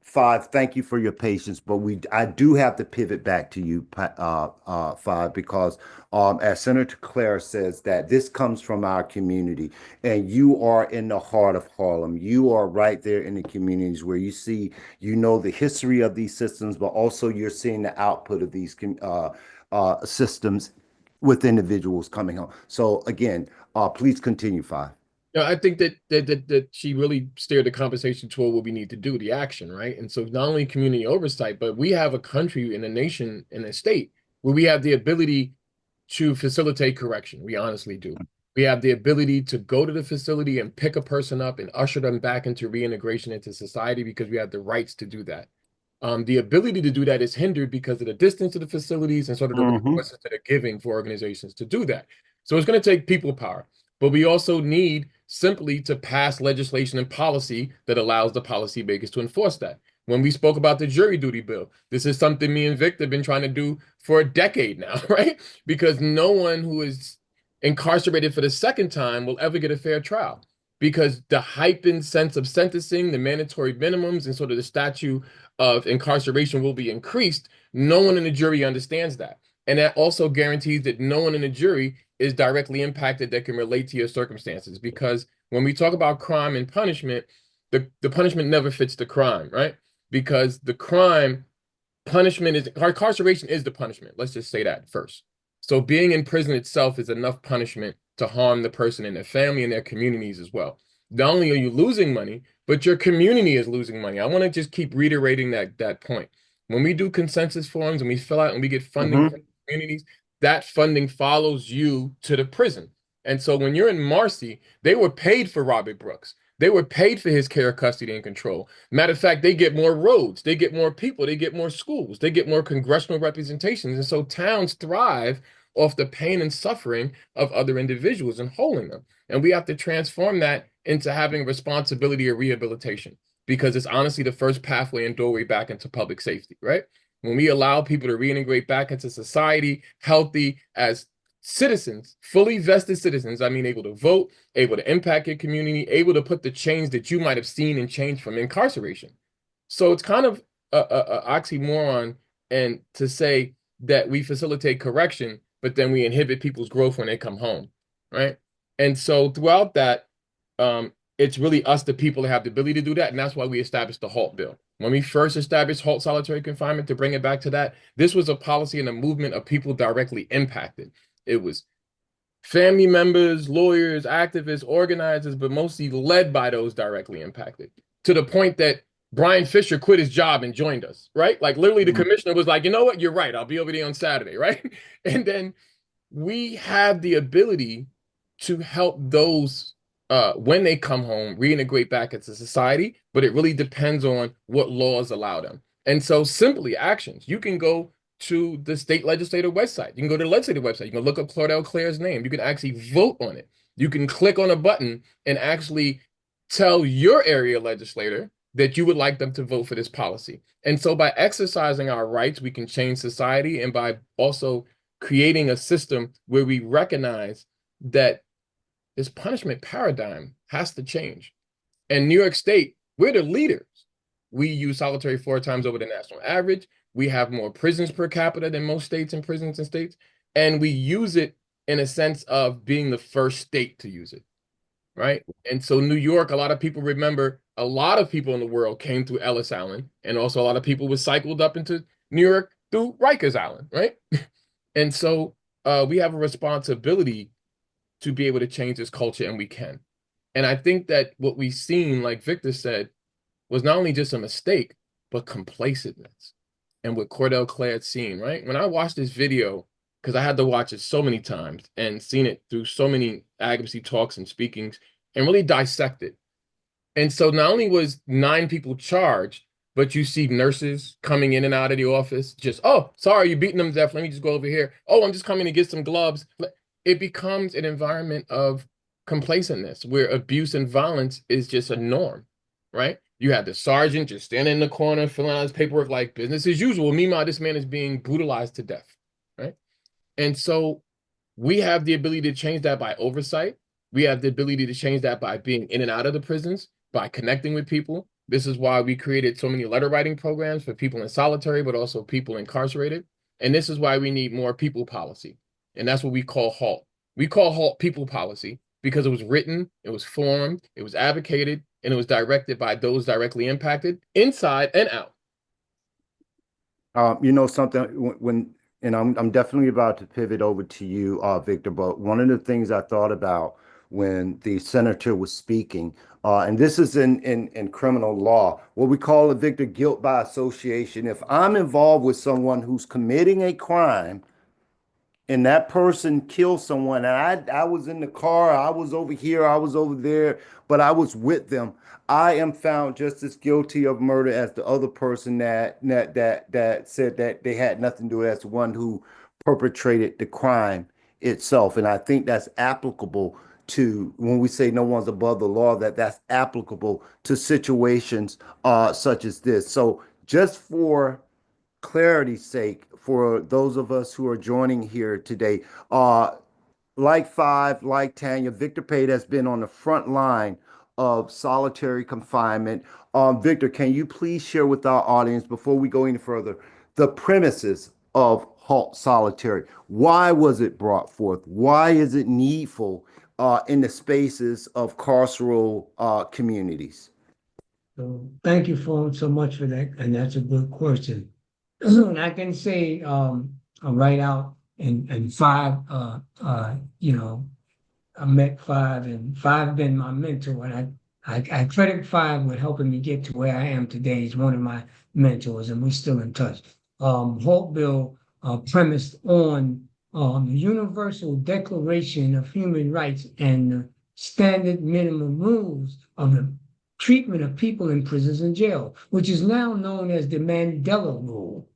Five, thank you for your patience, but I do have to pivot back to you, Five, because as Senator Claire says, that this comes from our community, and you are in the heart of Harlem. You are right there in the communities where you see, you know, the history of these systems, but also you're seeing the output of these systems with individuals coming home. So again, please continue, Five. Yeah, I think that she really steered the conversation toward what we need to do, the action, right? And so not only community oversight, but we have a country and a nation and a state where we have the ability to facilitate correction. We honestly do. We have the ability to go to the facility and pick a person up and usher them back into reintegration into society because we have the rights to do that. The ability to do that is hindered because of the distance to the facilities and sort of the resources that are giving for organizations to do that. So it's going to take people power, but we also need simply to pass legislation and policy that allows the policymakers to enforce that. When we spoke about the jury duty bill, this is something me and Vic have been trying to do for a decade now, right? Because no one who is incarcerated for the second time will ever get a fair trial because the heightened sense of sentencing, the mandatory minimums, and sort of the statute of incarceration will be increased. No one in the jury understands that. And that also guarantees that no one in the jury is directly impacted that can relate to your circumstances. Because when we talk about crime and punishment, the punishment never fits the crime, right? Because the crime, punishment is, incarceration is the punishment. Let's just say that first. So being in prison itself is enough punishment to harm the person and their family and their communities as well. Not only are you losing money, but your community is losing money. I want to just keep reiterating that point. When we do consensus forms and we fill out and we get funding from communities, that funding follows you to the prison. And so when you're in Marcy, they were paid for Robert Brooks. They were paid for his care, custody, and control. Matter of fact, they get more roads, they get more people, they get more schools, they get more congressional representations. And so towns thrive off the pain and suffering of other individuals and holding them. And we have to transform that into having responsibility or rehabilitation, because it's honestly the first pathway and doorway back into public safety, right? When we allow people to reintegrate back into society, healthy as citizens, fully vested citizens, I mean, able to vote, able to impact your community, able to put the change that you might have seen and changed from incarceration. So it's kind of a oxymoron and to say that we facilitate correction, but then we inhibit people's growth when they come home, right? And so throughout that, it's really us, the people, that have the ability to do that. And that's why we established the HALT bill. When we first established HALT solitary confinement, to bring it back to that, this was a policy and a movement of people directly impacted. It was family members, lawyers, activists, organizers, but mostly led by those directly impacted, to the point that Brian Fisher quit his job and joined us, right? Like literally the commissioner was like, you know what, you're right, I'll be over there on Saturday, right? And then we have the ability to help those when they come home, reintegrate back into society, but it really depends on what laws allow them. And so simply actions, you can go to the state legislative website. You can go to the legislative website. You can look up Claudel Claire's name. You can actually vote on it. You can click on a button and actually tell your area legislator that you would like them to vote for this policy. And so by exercising our rights, we can change society, and by also creating a system where we recognize that this punishment paradigm has to change. And New York State, we're the leaders. We use solitary 4 times over the national average. We have more prisons per capita than most states and prisons and states. And we use it in a sense of being the first state to use it, right? And so New York, a lot of people remember, a lot of people in the world came through Ellis Island, and also a lot of people were cycled up into New York through Rikers Island, right? And so we have a responsibility to be able to change this culture, and we can. And I think that what we've seen, like Victor said, was not only just a mistake, but complacentness. And what Cordell Claire had seen, right? When I watched this video, because I had to watch it so many times and seen it through so many advocacy talks and speakings and really dissect it. And so not only was 9 people charged, but you see nurses coming in and out of the office, just, oh, sorry, you're beating them to death. Let me just go over here. Oh, I'm just coming to get some gloves. It becomes an environment of complacentness where abuse and violence is just a norm, right? You have the sergeant just standing in the corner filling out his paperwork like business as usual. Meanwhile, this man is being brutalized to death, right? And so we have the ability to change that by oversight. We have the ability to change that by being in and out of the prisons, by connecting with people, This is why we created so many letter writing programs for people in solitary, but also people incarcerated. And this is why we need more people policy. And that's what we call HALT. We call HALT people policy because it was written, it was formed, it was advocated, and it was directed by those directly impacted inside and out. You know something, and I'm definitely about to pivot over to you, Victor, but one of the things I thought about when the senator was speaking, and this is in criminal law, what we call a Victor guilt by association. If I'm involved with someone who's committing a crime and that person kills someone, and I was in the car, I was over here, I was over there, but I was with them, I am found just as guilty of murder as the other person that said that they had nothing to do, as the one who perpetrated the crime itself. And I think that's applicable to, when we say no one's above the law, that's applicable to situations such as this. So just for clarity's sake, for those of us who are joining here today, like Five, like Tanya, Victor Pate has been on the front line of solitary confinement. Victor, can you please share with our audience, before we go any further, the premises of HALT Solitary? Why was it brought forth? Why is it needful in the spaces of carceral communities? So thank you so much for that, and that's a good question. And I can say right out and Five, you know, I met Five, and Five been my mentor, and I credit Five with helping me get to where I am today. He's one of my mentors, and we're still in touch. HALT bill premised on the Universal Declaration of Human Rights and the standard minimum rules of the treatment of people in prisons and jail, which is now known as the Mandela Rule.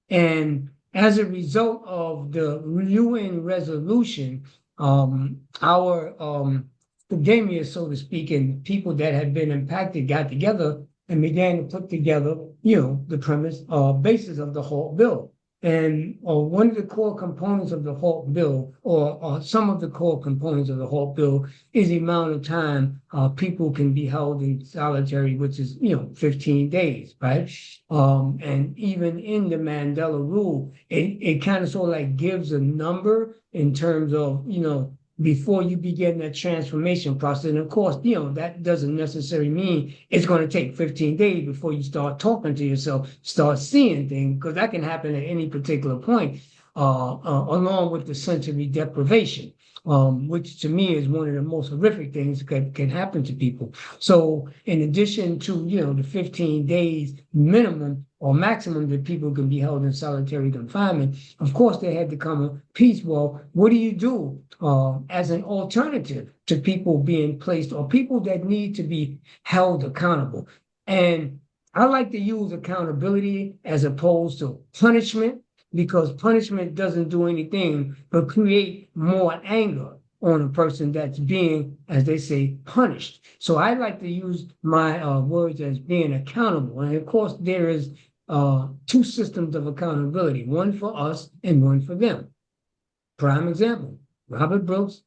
And as a result of the UN resolution, our academia, so to speak, and people that had been impacted got together and began to put together, you know, the premise basis of the HALT bill. And one of the core components of the HALT bill, or some of the core components of the HALT bill, is the amount of time people can be held in solitary, which is, you know, 15 days, right? And even in the Mandela Rule, it kind of sort of like gives a number in terms of, you know, before you begin that transformation process. And of course, you know, that doesn't necessarily mean it's going to take 15 days before you start talking to yourself, start seeing things, because that can happen at any particular point, along with the sensory deprivation, which to me is one of the most horrific things that can happen to people. So in addition to, you know, the 15 days minimum or maximum that people can be held in solitary confinement, of course, there had to come a piece. Well, what do you do as an alternative to people being placed, or people that need to be held accountable? And I like to use accountability as opposed to punishment, because punishment doesn't do anything but create more anger on a person that's being, as they say, punished. So I like to use my words as being accountable. And of course, there is two systems of accountability, one for us and one for them. Prime example, Robert Brooks,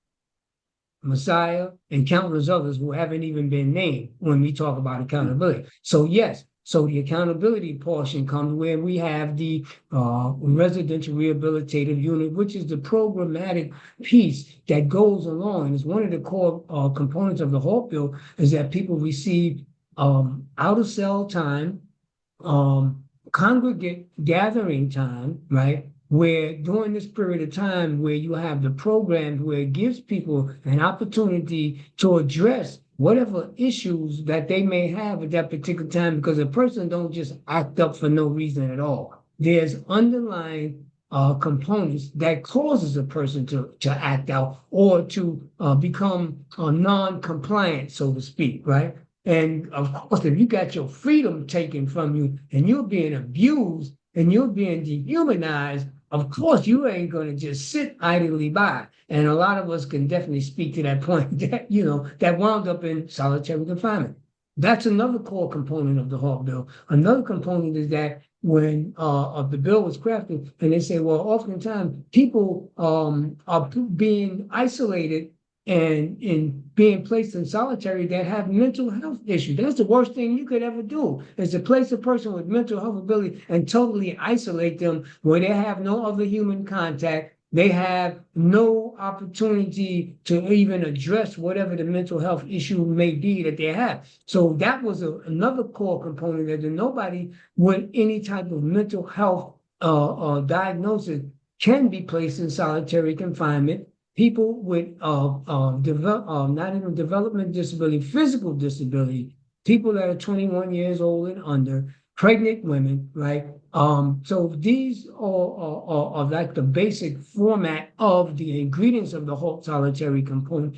Messiah, and countless others who haven't even been named when we talk about accountability. So yes, so the accountability portion comes where we have the residential rehabilitative unit, which is the programmatic piece that goes along. It's one of the core components of the HALT bill, is that people receive out of cell time, congregate gathering time, right? Where during this period of time where you have the programs where it gives people an opportunity to address whatever issues that they may have at that particular time, because a person don't just act up for no reason at all. There's underlying components that causes a person to act out or to become non-compliant, so to speak, right? And of course, if you got your freedom taken from you and you're being abused and you're being dehumanized, of course, you ain't going to just sit idly by. And a lot of us can definitely speak to that point that, you know, that wound up in solitary confinement. That's another core component of the HALT bill. Another component is that when the bill was crafted, and they say, well, oftentimes people are being isolated and in being placed in solitary that have mental health issues. That's the worst thing you could ever do, is to place a person with mental health ability and totally isolate them where they have no other human contact. They have no opportunity to even address whatever the mental health issue may be that they have. So that was another core component, that nobody with any type of mental health diagnosis can be placed in solitary confinement. People with not even development disability, physical disability, people that are 21 years old and under, pregnant women, right? So these are like the basic format of the ingredients of the halt solitary component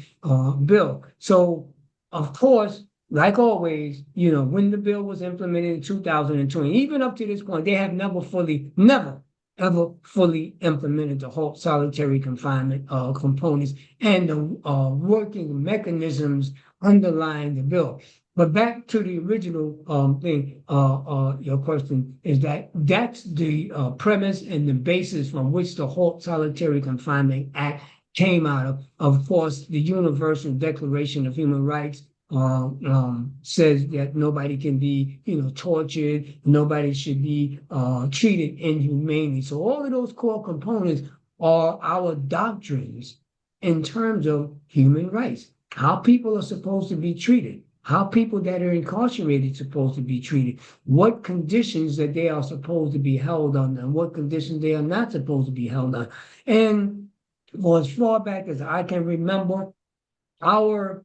bill. So of course, like always, when the bill was implemented in 2020, even up to this point, they have never ever fully implemented the halt solitary confinement components and the working mechanisms underlying the bill. But back to the original thing, your question is that's the premise and the basis from which the halt solitary confinement act came out of. Of course, the Universal Declaration of Human Rights says that nobody can be, tortured, nobody should be treated inhumanely. So all of those core components are our doctrines in terms of human rights, how people are supposed to be treated, how people that are incarcerated supposed to be treated, what conditions that they are supposed to be held under, and what conditions they are not supposed to be held under. And for as far back as I can remember, our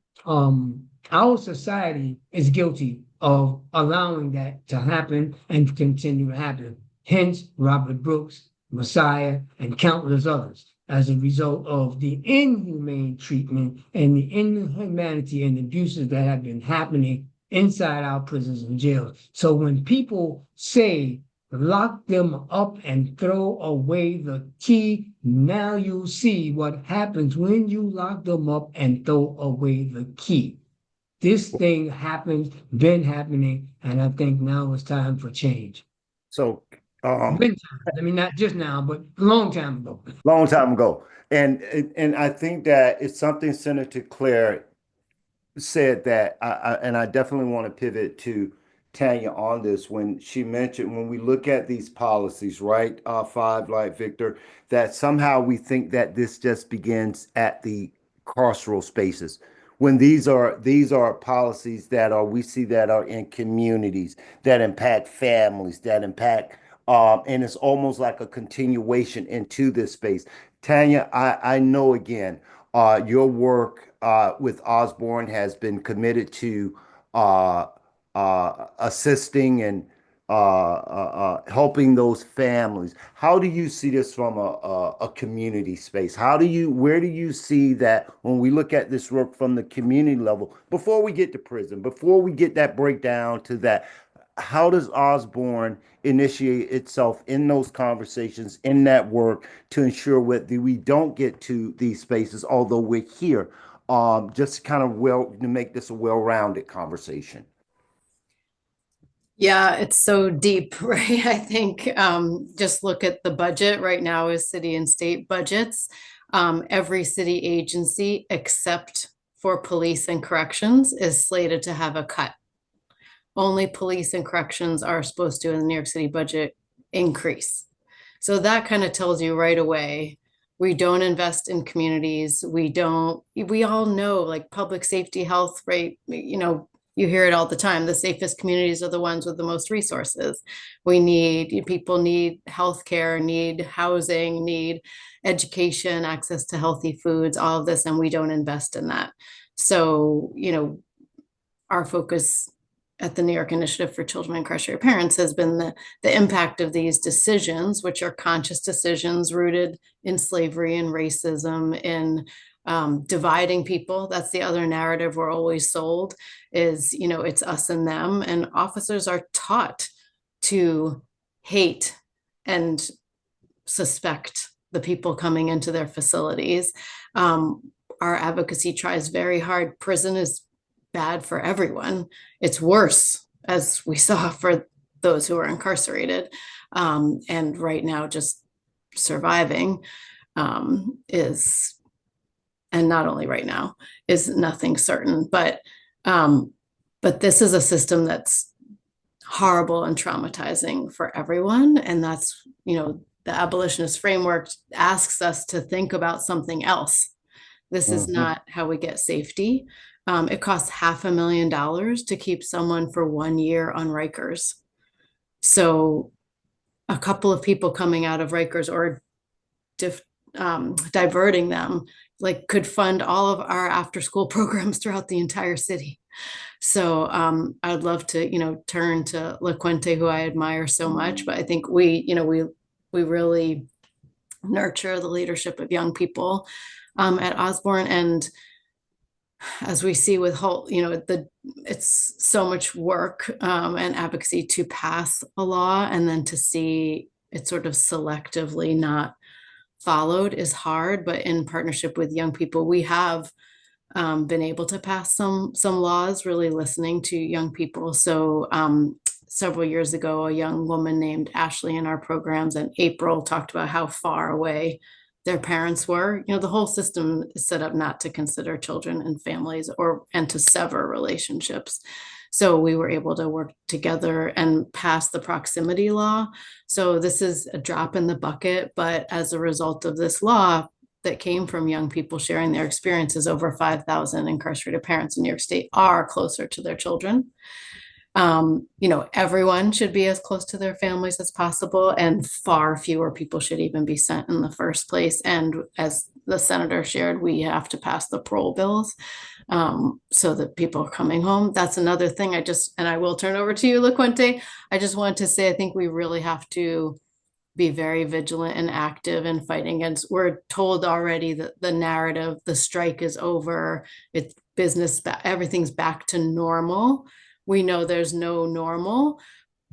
society is guilty of allowing that to happen and continue to happen. Hence, Robert Brooks, Messiah, and countless others, as a result of the inhumane treatment and the inhumanity and abuses that have been happening inside our prisons and jails. So when people say, lock them up and throw away the key, now you see what happens when you lock them up and throw away the key. This thing happens, been happening, and I think now it's time for change. So, I mean, not just now, but a long time ago. long time ago. And I think that it's something Senator Claire said that I definitely want to pivot to Tanya on this when she mentioned when we look at these policies, right? Five, like Victor, that somehow we think that this just begins at the carceral spaces. When these are policies that we see that are in communities that impact families, that impact and it's almost like a continuation into this space. Tanya, I know again, your work with Osborne has been committed to assisting and helping those families. How do you see this from a community space? Where do you see that when we look at this work from the community level, before we get to prison, before we get that breakdown to that, how does Osborne initiate itself in those conversations, in that work, to ensure that we don't get to these spaces, although we're here, just kind of to make this a well-rounded conversation? Yeah, it's so deep, right? I think just look at the budget right now is city and state budgets. Every city agency except for police and corrections is slated to have a cut. Only police and corrections are supposed to, in the New York City budget, increase. So that kind of tells you right away, we don't invest in communities. We all know, like, public safety, health, right? You hear it all the time. The safest communities are the ones with the most resources. People need healthcare, need housing, need education, access to healthy foods, all of this, and we don't invest in that. So, our focus at the New York Initiative for Children of Incarcerated Parents has been the impact of these decisions, which are conscious decisions rooted in slavery and racism, in dividing people. That's the other narrative we're always sold is, it's us and them. And officers are taught to hate and suspect the people coming into their facilities. Our advocacy tries very hard. Prison is bad for everyone. It's worse, as we saw, for those who are incarcerated. And right now, just surviving is and not only right now, is nothing certain. But this is a system that's horrible and traumatizing for everyone. And that's, the abolitionist framework asks us to think about something else. This is not how we get safety. It costs $500,000 to keep someone for 1 year on Rikers. So a couple of people coming out of Rikers or diverting them could fund all of our after school programs throughout the entire city. So I'd love to, turn to LaQuente, who I admire so much, but I think we really nurture the leadership of young people at Osborne. And as we see with Halt, it's so much work and advocacy to pass a law, and then to see it sort of selectively not followed is hard. But in partnership with young people, we have been able to pass some laws, really listening to young people. So several years ago, a young woman named Ashley in our programs and April talked about how far away their parents were. The whole system is set up not to consider children and families and to sever relationships. So we were able to work together and pass the proximity law. So this is a drop in the bucket, but as a result of this law that came from young people sharing their experiences, over 5,000 incarcerated parents in New York State are closer to their children. Everyone should be as close to their families as possible, and far fewer people should even be sent in the first place. And as the senator shared, we have to pass the parole bills so that people are coming home. That's another thing. And I will turn over to you, LaQuente. I just wanted to say, I think we really have to be very vigilant and active in fighting against. We're told already that the narrative, the strike is over, it's business, everything's back to normal. We know there's no normal,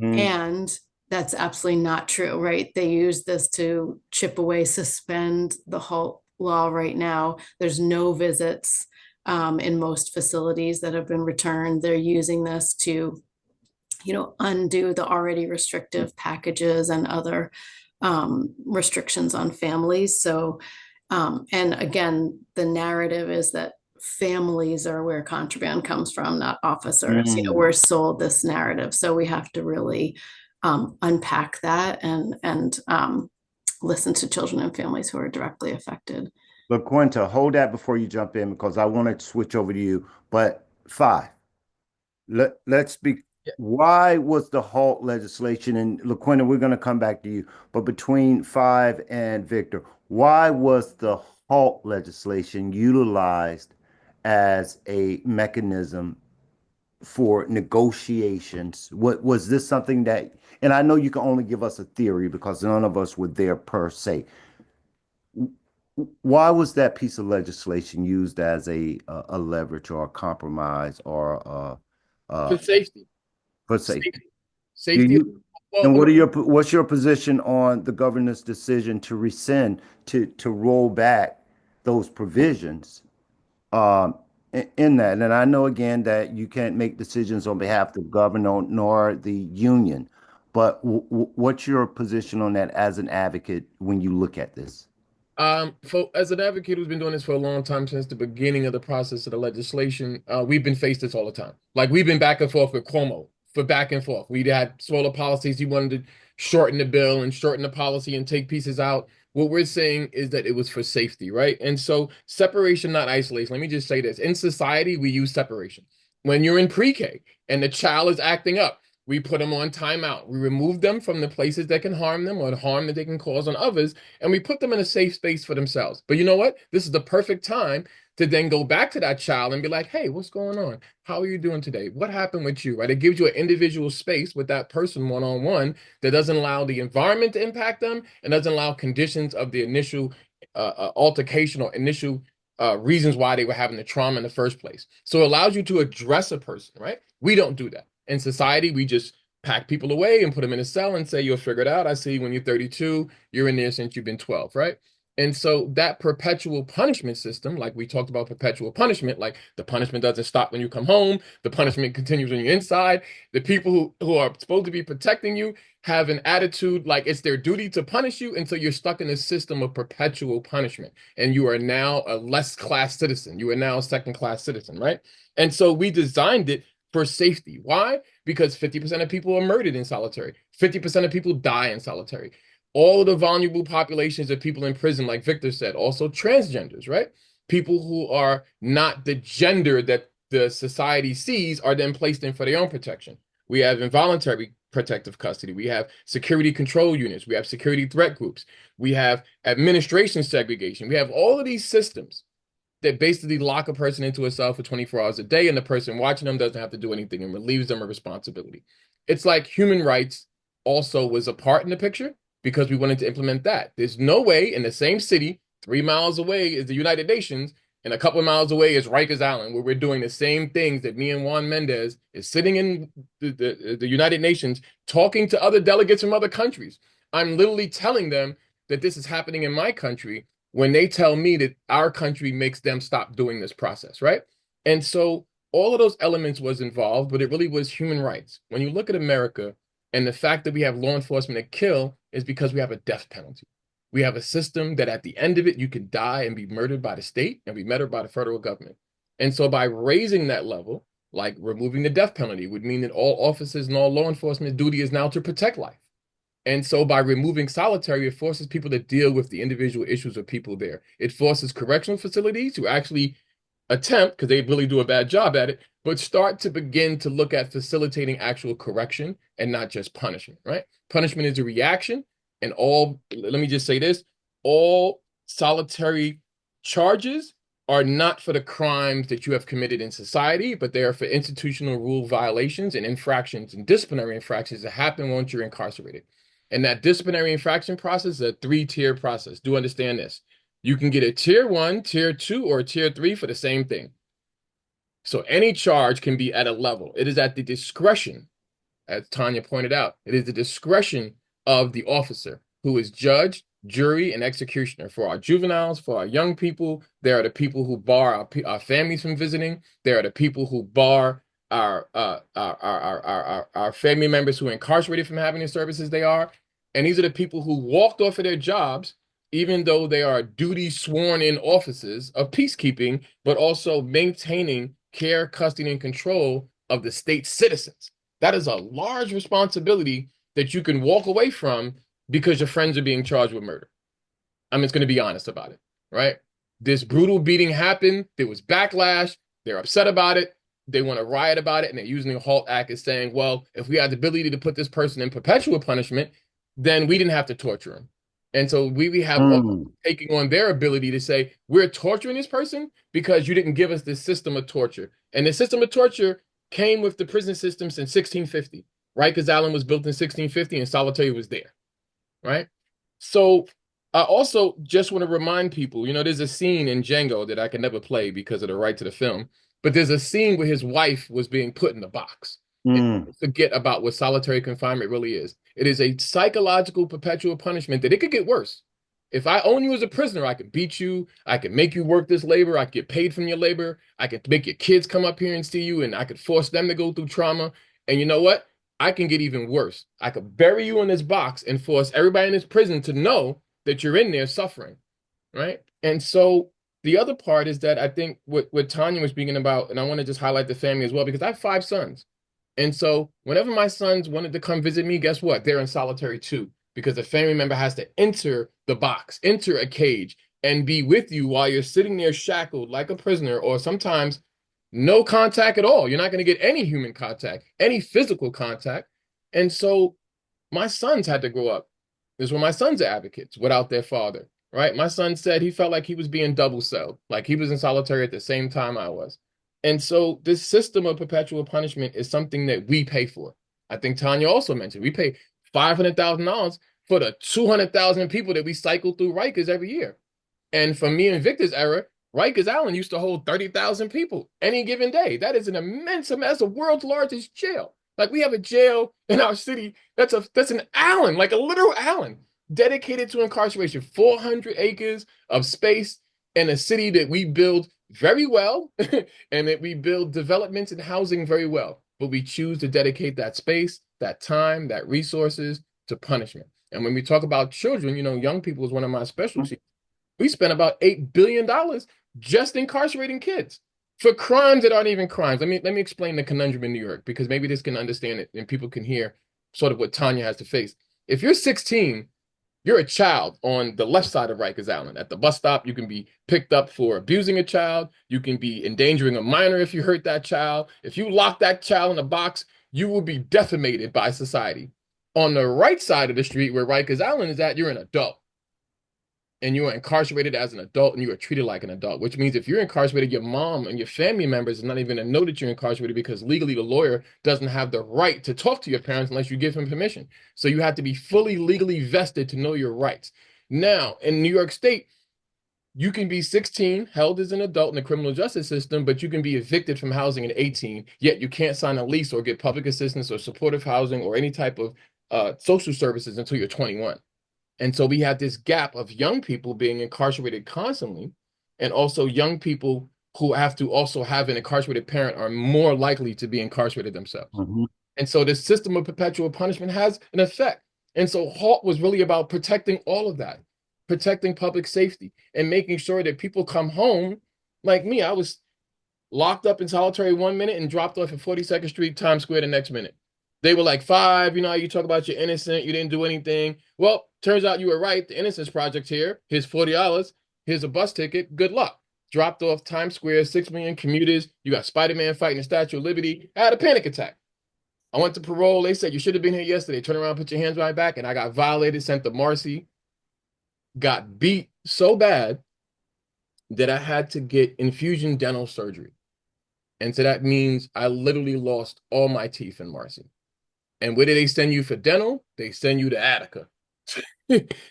and that's absolutely not true, right? They use this to chip away, suspend the halt law right now. There's no visits in most facilities that have been returned. They're using this to, undo the already restrictive packages and other restrictions on families. So, and again, the narrative is that families are where contraband comes from, not officers. We're sold this narrative. So we have to really unpack that and listen to children and families who are directly affected. LaQuenta, hold that before you jump in, because I want to switch over to you. But let's be. Why was the halt legislation, and LaQuenta, we're going to come back to you, but between Five and Victor, why was the halt legislation utilized as a mechanism for negotiations? What was this something that, and I know you can only give us a theory because none of us were there per se. Why was that piece of legislation used as a leverage or a compromise or for safety? For safety. Safety. And what's your position on the governor's decision to rescind, to roll back those provisions in that? And I know again that you can't make decisions on behalf of the governor nor the union, but what's your position on that as an advocate when you look at this? As an advocate who's been doing this for a long time, since the beginning of the process of the legislation, we've been faced this all the time. We've been back and forth with Cuomo for back and forth. We had smaller policies. He wanted to shorten the bill and shorten the policy and take pieces out. What we're saying is that it was for safety, right? And so separation, not isolation. Let me just say this. In society, we use separation. When you're in pre-K and the child is acting up, we put them on timeout. We remove them from the places that can harm them or the harm that they can cause on others, and we put them in a safe space for themselves. But you know what? This is the perfect time to then go back to that child and be like, hey, what's going on? How are you doing today? What happened with you, right? It gives you an individual space with that person one-on-one that doesn't allow the environment to impact them and doesn't allow conditions of the initial altercation or initial reasons why they were having the trauma in the first place. So it allows you to address a person, right? We don't do that. In society, we just pack people away and put them in a cell and say, you'll figure it out. I see when you're 32, you're in there since you've been 12, right? And so that perpetual punishment system, like we talked about perpetual punishment, like the punishment doesn't stop when you come home, the punishment continues when you're inside. The people who are supposed to be protecting you have an attitude like it's their duty to punish you. And so you're stuck in a system of perpetual punishment. And you are now a less class citizen. You are now a second class citizen, right? And so we designed it for safety. Why? Because 50% of people are murdered in solitary. 50% of people die in solitary. All of the vulnerable populations of people in prison, like Victor said, also transgenders, right? People who are not the gender that the society sees are then placed in for their own protection. We have involuntary protective custody. We have security control units. We have security threat groups. We have administration segregation. We have all of these systems that basically lock a person into a cell for 24 hours a day, and the person watching them doesn't have to do anything and relieves them of responsibility. It's like human rights also was a part in the picture because we wanted to implement that. There's no way in the same city, 3 miles away is the United Nations, and a couple of miles away is Rikers Island, where we're doing the same things that me and Juan Mendez is sitting in the United Nations talking to other delegates from other countries. I'm literally telling them that this is happening in my country when they tell me that our country makes them stop doing this process, right? And so all of those elements was involved, but it really was human rights. When you look at America and the fact that we have law enforcement that kill is because we have a death penalty. We have a system that at the end of it, you can die and be murdered by the state and be murdered by the federal government. And so by raising that level, like removing the death penalty would mean that all officers and all law enforcement duty is now to protect life. And so by removing solitary, it forces people to deal with the individual issues of people there. It forces correctional facilities to actually attempt, because they really do a bad job at it, but start to begin to look at facilitating actual correction and not just punishment, right? Punishment is a reaction, and let me just say this, all solitary charges are not for the crimes that you have committed in society, but they are for institutional rule violations and infractions and disciplinary infractions that happen once you're incarcerated. And that disciplinary infraction process is a 3-tier process. Do understand this. You can get a tier 1, tier 2, or tier 3 for the same thing. So any charge can be at a level. It is at the discretion, as Tanya pointed out, it is the discretion of the officer who is judge, jury, and executioner. For our juveniles, for our young people, there are the people who bar our families from visiting. There are the people who bar our family members who are incarcerated from having the services they are. And these are the people who walked off of their jobs, even though they are duty sworn in offices of peacekeeping, but also maintaining care, custody, and control of the state's citizens. That is a large responsibility that you can walk away from because your friends are being charged with murder. I'm just going to be honest about it, right? This brutal beating happened. There was backlash. They're upset about it. They want to riot about it. And they're using the HALT Act as saying, well, if we had the ability to put this person in perpetual punishment, then we didn't have to torture him. And so we have taking on their ability to say, we're torturing this person because you didn't give us this system of torture. And the system of torture came with the prison system since 1650. Rikers Island was built in 1650 and solitary was there, right? So I also just want to remind people, you know, there's a scene in Django that I can never play because of the right to the film, but there's a scene where his wife was being put in the box. And forget about what solitary confinement really is. It is a psychological perpetual punishment that it could get worse. If I own you as a prisoner, I can beat you. I can make you work this labor. I can get paid from your labor. I can make your kids come up here and see you, and I could force them to go through trauma. And you know what? I can get even worse. I could bury you in this box and force everybody in this prison to know that you're in there suffering, right? And so the other part is that I think what Tanya was speaking about, and I want to just highlight the family as well, because I have 5 sons. And so whenever my sons wanted to come visit me, guess what? They're in solitary too, because a family member has to enter the box, enter a cage, and be with you while you're sitting there shackled like a prisoner, or sometimes no contact at all. You're not going to get any human contact, any physical contact. And so my sons had to grow up. This is when my sons are advocates without their father, right? My son said he felt like he was being double celled, like he was in solitary at the same time I was. And so this system of perpetual punishment is something that we pay for. I think Tanya also mentioned, we pay $500,000 for the 200,000 people that we cycle through Rikers every year. And for me and Victor's era, Rikers Island used to hold 30,000 people any given day. That is an immense amount. That's the world's largest jail. Like we have a jail in our city that's an Allen, like a literal Allen. dedicated to incarceration, 400 acres of space in a city that we build very well and that we build developments and housing very well. But we choose to dedicate that space, that time, that resources to punishment. And when we talk about children, you know, young people is one of my specialties. We spend about $8 billion just incarcerating kids for crimes that aren't even crimes. Let me explain the conundrum in New York, because maybe this can understand it and people can hear sort of what Tanya has to face. If you're 16, you're a child on the left side of Rikers Island. At the bus stop, you can be picked up for abusing a child. You can be endangering a minor if you hurt that child. If you lock that child in a box, you will be decimated by society. On the right side of the street where Rikers Island is at, you're an adult. And you are incarcerated as an adult, and you are treated like an adult, which means if you're incarcerated, your mom and your family members are not even going to know that you're incarcerated, because legally the lawyer doesn't have the right to talk to your parents unless you give him permission. So you have to be fully legally vested to know your rights. Now, in New York State, you can be 16, held as an adult in the criminal justice system, but you can be evicted from housing at 18, yet you can't sign a lease or get public assistance or supportive housing or any type of social services until you're 21. And so we have this gap of young people being incarcerated constantly, and also young people who have to also have an incarcerated parent are more likely to be incarcerated themselves. And so this system of perpetual punishment has an effect. And so HALT was really about protecting all of that, protecting public safety and making sure that people come home. Like me, I was locked up in solitary 1 minute and dropped off at 42nd Street, Times Square the next minute. They were like, 5, you know, you talk about you're innocent, you didn't do anything. Well, turns out you were right. The Innocence Project here. Here's $40. Here's a bus ticket. Good luck. Dropped off Times Square, 6 million commuters. You got Spider-Man fighting the Statue of Liberty. I had a panic attack. I went to parole. They said, you should have been here yesterday. Turn around, put your hands behind my back. And I got violated, sent to Marcy, got beat so bad that I had to get infusion dental surgery. And so that means I literally lost all my teeth in Marcy. And where do they send you for dental? They send you to Attica.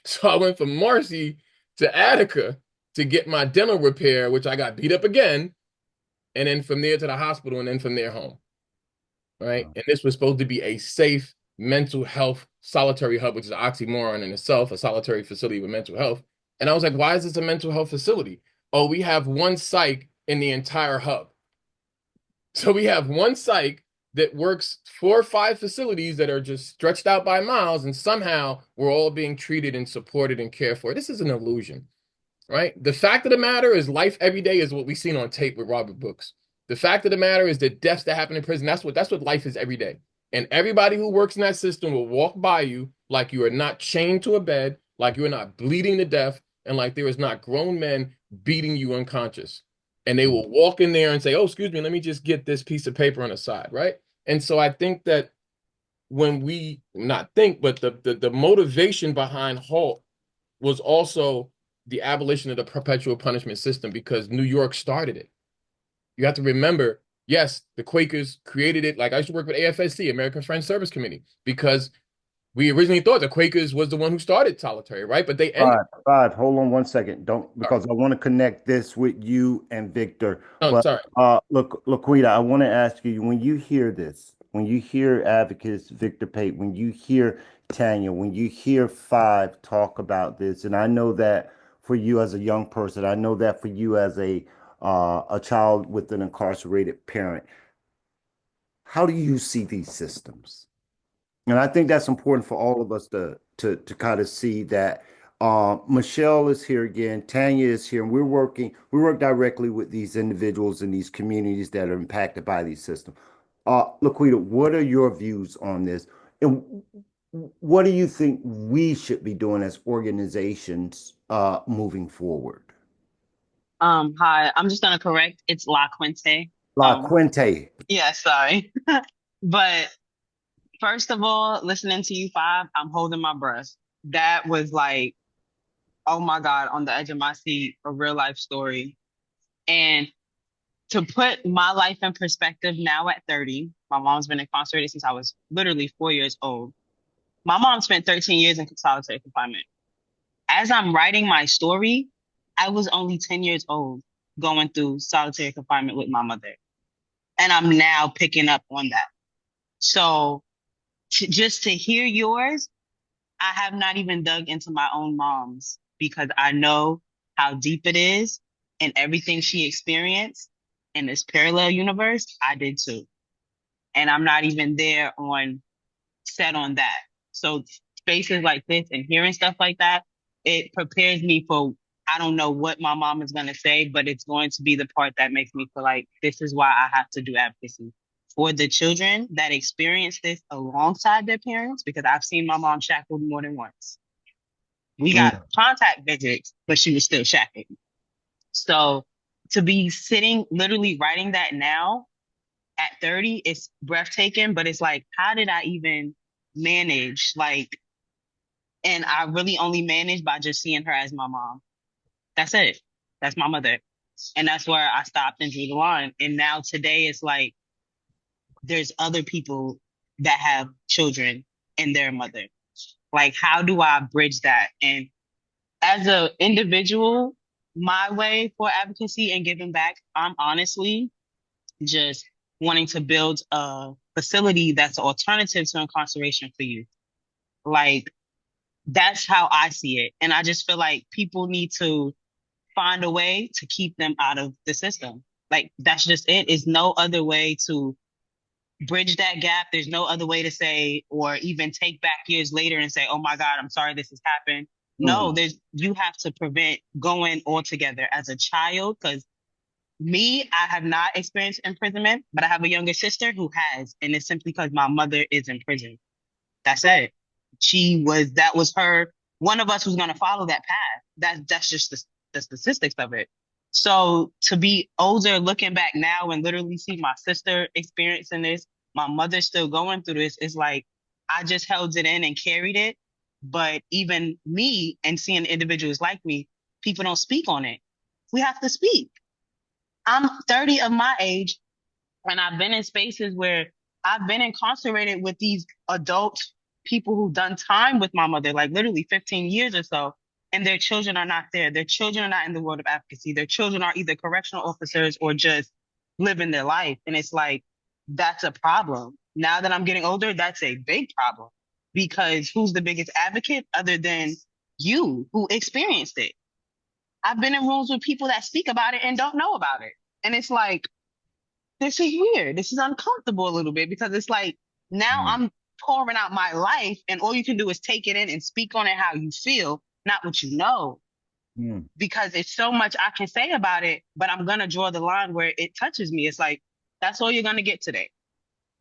So I went from Marcy to Attica to get my dental repair, which I got beat up again. And then from there to the hospital, and then from there home. Right. And this was supposed to be a safe mental health solitary hub, which is an oxymoron in itself, a solitary facility with mental health. And I was like, why is this a mental health facility? Oh, we have one psych in the entire hub. So we have one psych that works 4 or 5 facilities that are just stretched out by miles, and somehow we're all being treated and supported and cared for. This is an illusion, right? The fact of the matter is life every day is what we've seen on tape with Robert Brooks. The fact of the matter is the deaths that happen in prison, that's what life is every day. And everybody who works in that system will walk by you like you are not chained to a bed, like you are not bleeding to death, and like there is not grown men beating you unconscious. And they will walk in there and say, oh, excuse me, let me just get this piece of paper on the side, right? And so I think that when we, not think, but the motivation behind HALT was also the abolition of the perpetual punishment system, because New York started it. You have to remember, yes, the Quakers created it. Like I used to work with AFSC, American Friends Service Committee, because we originally thought the Quakers was the one who started solitary, right? But they ended. Five. Hold on 1 second. Don't, because I want to connect this with you and Victor. Oh, but, sorry. Look, Laquita, I want to ask you, when you hear this, when you hear advocates, Victor Pate, when you hear Tanya, when you hear Five talk about this, and I know that for you as a young person, I know that for you as a child with an incarcerated parent, how do you see these systems? And I think that's important for all of us to kind of see that Michelle is here again, Tanya is here, and we work directly with these individuals in these communities that are impacted by these systems. Laquita, what are your views on this? And what do you think we should be doing as organizations moving forward? Hi, I'm just gonna correct. It's La Quinte. La Quinte. Yeah, sorry. But first of all, listening to you Five, I'm holding my breath. That was like, oh my God, on the edge of my seat, a real life story. And to put my life in perspective now at 30, my mom's been incarcerated since I was literally 4 years old. My mom spent 13 years in solitary confinement. As I'm writing my story, I was only 10 years old going through solitary confinement with my mother. And I'm now picking up on that. So just to hear yours, I have not even dug into my own mom's because I know how deep it is and everything she experienced in this parallel universe, I did too. And I'm not even there on set on that. So spaces like this and hearing stuff like that, it prepares me for I don't know what my mom is gonna say, but it's going to be the part that makes me feel like this is why I have to do advocacy for the children that experience this alongside their parents, because I've seen my mom shackled more than once. We got contact visits, but she was still shackled. So to be sitting, literally writing that now at 30, it's breathtaking, but it's like, how did I even manage? Like, and I really only managed by just seeing her as my mom. That's it. That's my mother. And that's where I stopped and drew the line. And now today it's like, there's other people that have children and their mother. Like, how do I bridge that? And as an individual, my way for advocacy and giving back, I'm honestly just wanting to build a facility that's an alternative to incarceration for youth. Like, that's how I see it. And I just feel like people need to find a way to keep them out of the system. Like, that's just it. There's no other way to bridge that gap. There's no other way to say, or even take back years later and say, oh my God, I'm sorry this has happened. No, you have to prevent going altogether as a child. Because me, I have not experienced imprisonment, but I have a younger sister who has, and it's simply because my mother is in prison. That's it. That was her, one of us was going to follow that path. That's just the statistics of it. So to be older, looking back now and literally see my sister experiencing this, my mother still going through this, it's like, I just held it in and carried it. But even me and seeing individuals like me, people don't speak on it. We have to speak. I'm 30 of my age, and I've been in spaces where I've been incarcerated with these adult people who've done time with my mother, like literally 15 years or so, and their children are not there. Their children are not in the world of advocacy. Their children are either correctional officers or just living their life. And it's like, that's a problem. Now that I'm getting older, that's a big problem, because who's the biggest advocate other than you who experienced it? I've been in rooms with people that speak about it and don't know about it. And it's like, this is weird. This is uncomfortable a little bit, because it's like, now I'm pouring out my life and all you can do is take it in and speak on it how you feel, not what you know. Because it's so much I can say about it, but I'm going to draw the line where it touches me. It's like, that's all you're going to get today.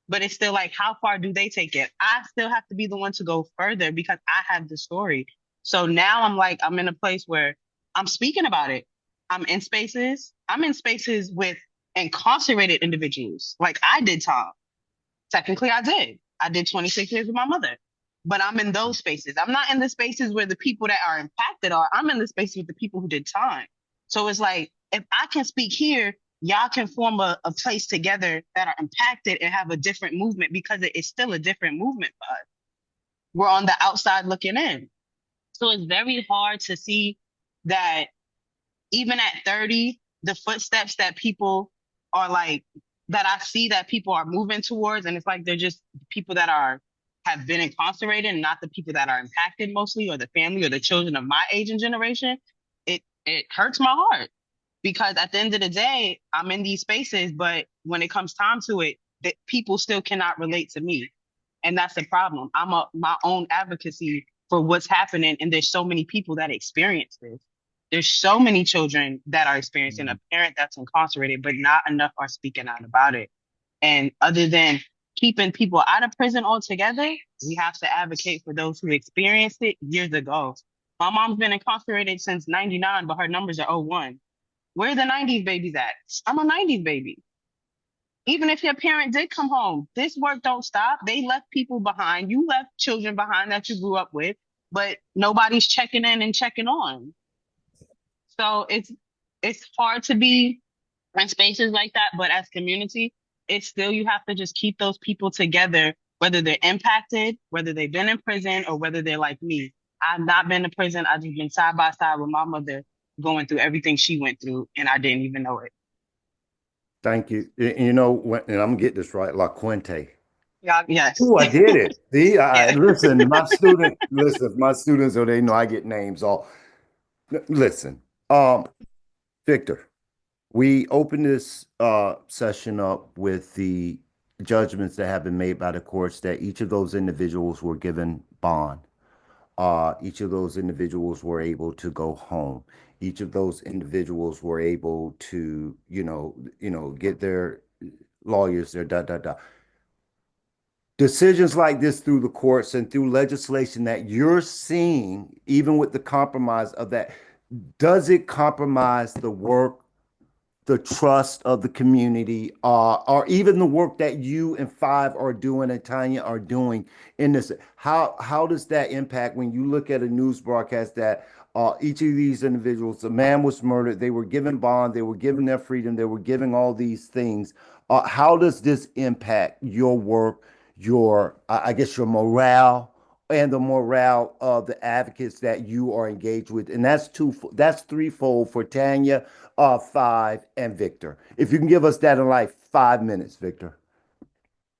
But it's still like, how far do they take it? I still have to be the one to go further because I have the story. So now I'm like, I'm in a place where I'm speaking about it. I'm in spaces with incarcerated individuals. Like, I did time. Technically, I did. I did 26 years with my mother. But I'm in those spaces. I'm not in the spaces where the people that are impacted are. I'm in the spaces with the people who did time. So it's like, if I can speak here, y'all can form a place together that are impacted and have a different movement, because it is still a different movement for us. We're on the outside looking in. So it's very hard to see that even at 30, the footsteps that people are like, that I see that people are moving towards, and it's like they're just people that have been incarcerated, and not the people that are impacted mostly, or the family or the children of my age and generation. It hurts my heart, because at the end of the day, I'm in these spaces, but when it comes time to it, that people still cannot relate to me. And that's the problem. I'm my own advocacy for what's happening, and there's so many people that experience this. There's so many children that are experiencing a parent that's incarcerated, but not enough are speaking out about it. And other than keeping people out of prison altogether, we have to advocate for those who experienced it years ago. My mom's been incarcerated since 99, but her numbers are 01. Where are the 90s babies at? I'm a 90s baby. Even if your parent did come home, this work don't stop. They left people behind. You left children behind that you grew up with, but nobody's checking in and checking on. So it's hard to be in spaces like that, but as community, it's still, you have to just keep those people together, whether they're impacted, whether they've been in prison, or whether they're like me. I've not been to prison. I've just been side by side with my mother going through everything she went through, and I didn't even know it. Thank you. You know, and I'm gonna get this right, La Quinte. Y'all, yes. Oh, I did it. See, Yeah. listen, my students, so they know I get names all. Listen, Victor, we opened this session up with the judgments that have been made by the courts that each of those individuals were given bond. Each of those individuals were able to go home. Each of those individuals were able to, get their lawyers, their da da da. Decisions like this through the courts and through legislation that you're seeing, even with the compromise of that, does it compromise the work, the trust of the community, or even the work that you and Five are doing and Tanya are doing in this? How does that impact when you look at a news broadcast that each of these individuals, a man was murdered, they were given bond, they were given their freedom, they were given all these things. How does this impact your work, I guess, your morale? And the morale of the advocates that you are engaged with, and that's threefold for Tanya, Five, and Victor. If you can give us that in like 5 minutes, Victor.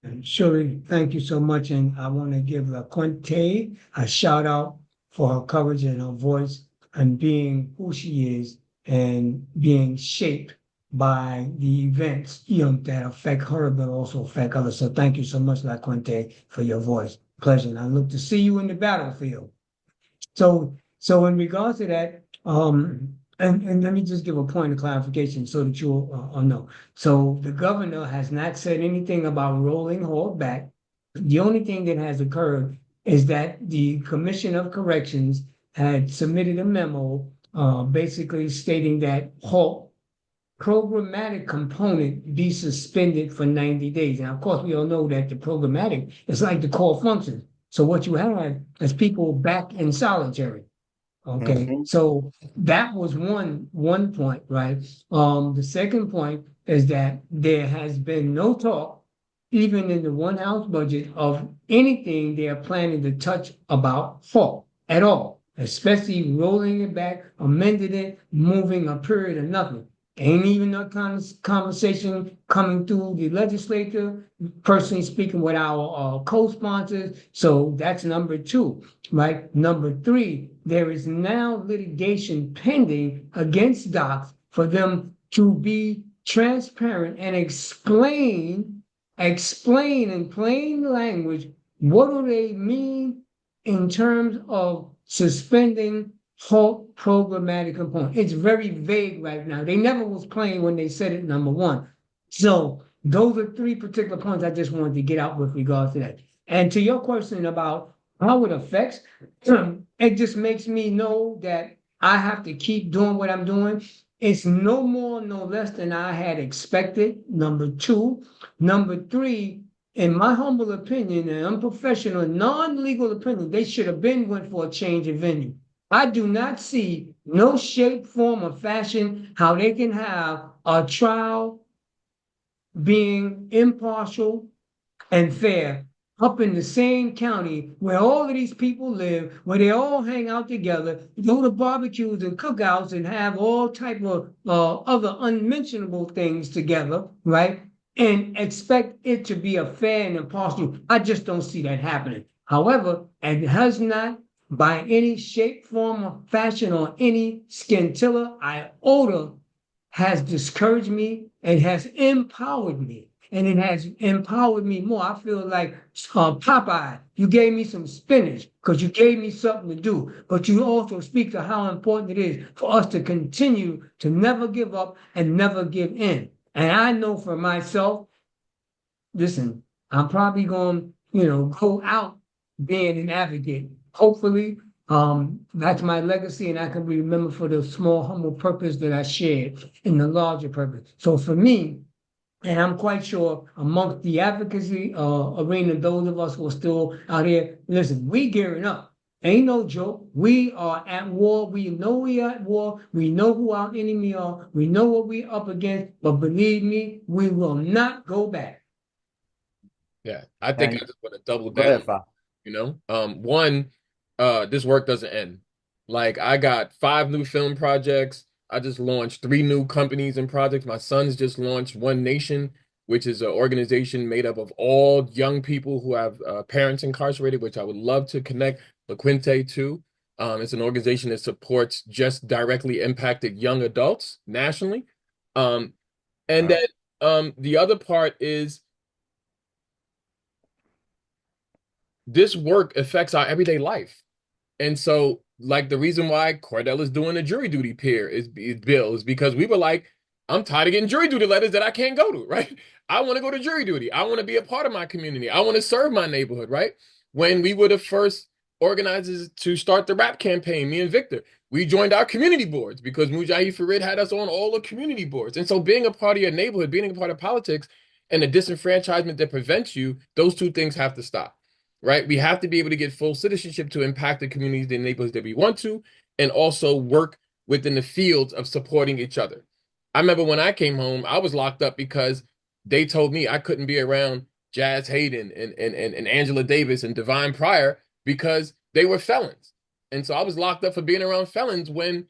And Shirley, thank you so much. And I want to give LaQuinte a shout out for her courage and her voice and being who she is and being shaped by the events, that affect her, but also affect others. So thank you so much, LaQuinte, for your voice. Pleasure. And I look to see you in the battlefield. So in regards to that, and let me just give a point of clarification so that you'll know. So the governor has not said anything about rolling halt back. The only thing that has occurred is that the Commission of Corrections had submitted a memo basically stating that halt programmatic component be suspended for 90 days. Now, of course, we all know that the programmatic is like the core function. So what you have is people back in solitary. Okay, so that was one point, right? The second point is that there has been no talk, even in the one house budget, of anything they are planning to touch about halt at all, especially rolling it back, amending it, moving a period of nothing. Ain't even no conversation coming through the legislature, personally speaking with our co-sponsors. So that's number two, right? Number three, there is now litigation pending against docs for them to be transparent and explain in plain language, what do they mean in terms of suspending halt programmatic component. It's very vague right now. They never was plain when they said it, number one. So those are three particular points I just wanted to get out with regards to that. And to your question about how it affects, it just makes me know that I have to keep doing what I'm doing. It's no more, no less than I had expected, number two. Number three, in my humble opinion, and unprofessional, non-legal opinion, they should have went for a change of venue. I do not see no shape, form, or fashion how they can have a trial being impartial and fair up in the same county where all of these people live, where they all hang out together, go to barbecues and cookouts and have all type of other unmentionable things together, right? And expect it to be a fair and impartial. I just don't see that happening. However, it has not by any shape, form, or fashion, or any scintilla iota has discouraged me and has empowered me. And it has empowered me more. I feel like Popeye, you gave me some spinach because you gave me something to do. But you also speak to how important it is for us to continue to never give up and never give in. And I know for myself, listen, I'm probably going to, go out being an advocate. Hopefully, that's my legacy, and I can be remembered for the small, humble purpose that I shared in the larger purpose. So for me, and I'm quite sure amongst the advocacy arena, those of us who are still out here, listen, we gearing up. Ain't no joke. We are at war. We know we are at war. We know who our enemy are. We know what we're up against. But believe me, we will not go back. Yeah, I think I just want to double down. One, this work doesn't end. Like, I got 5 new film projects. I just launched 3 new companies and projects. My son's just launched One Nation. which is an organization made up of all young people who have parents incarcerated, which I would love to connect LaQuinte to. It's an organization that supports just directly impacted young adults nationally. And then the other part is this work affects our everyday life. And so, like, the reason why Cordell is doing a jury duty bill is because we were like, I'm tired of getting jury duty letters that I can't go to, right? I want to go to jury duty. I want to be a part of my community. I want to serve my neighborhood, right? When we were the first organizers to start the rap campaign, me and Victor, we joined our community boards because Mujahid Farid had us on all the community boards. And so being a part of your neighborhood, being a part of politics, and the disenfranchisement that prevents you, those two things have to stop. Right? We have to be able to get full citizenship to impact the communities, the neighborhoods that we want to, and also work within the fields of supporting each other. I remember when I came home, I was locked up because they told me I couldn't be around Jazz Hayden and Angela Davis and Divine Pryor because they were felons. And so I was locked up for being around felons when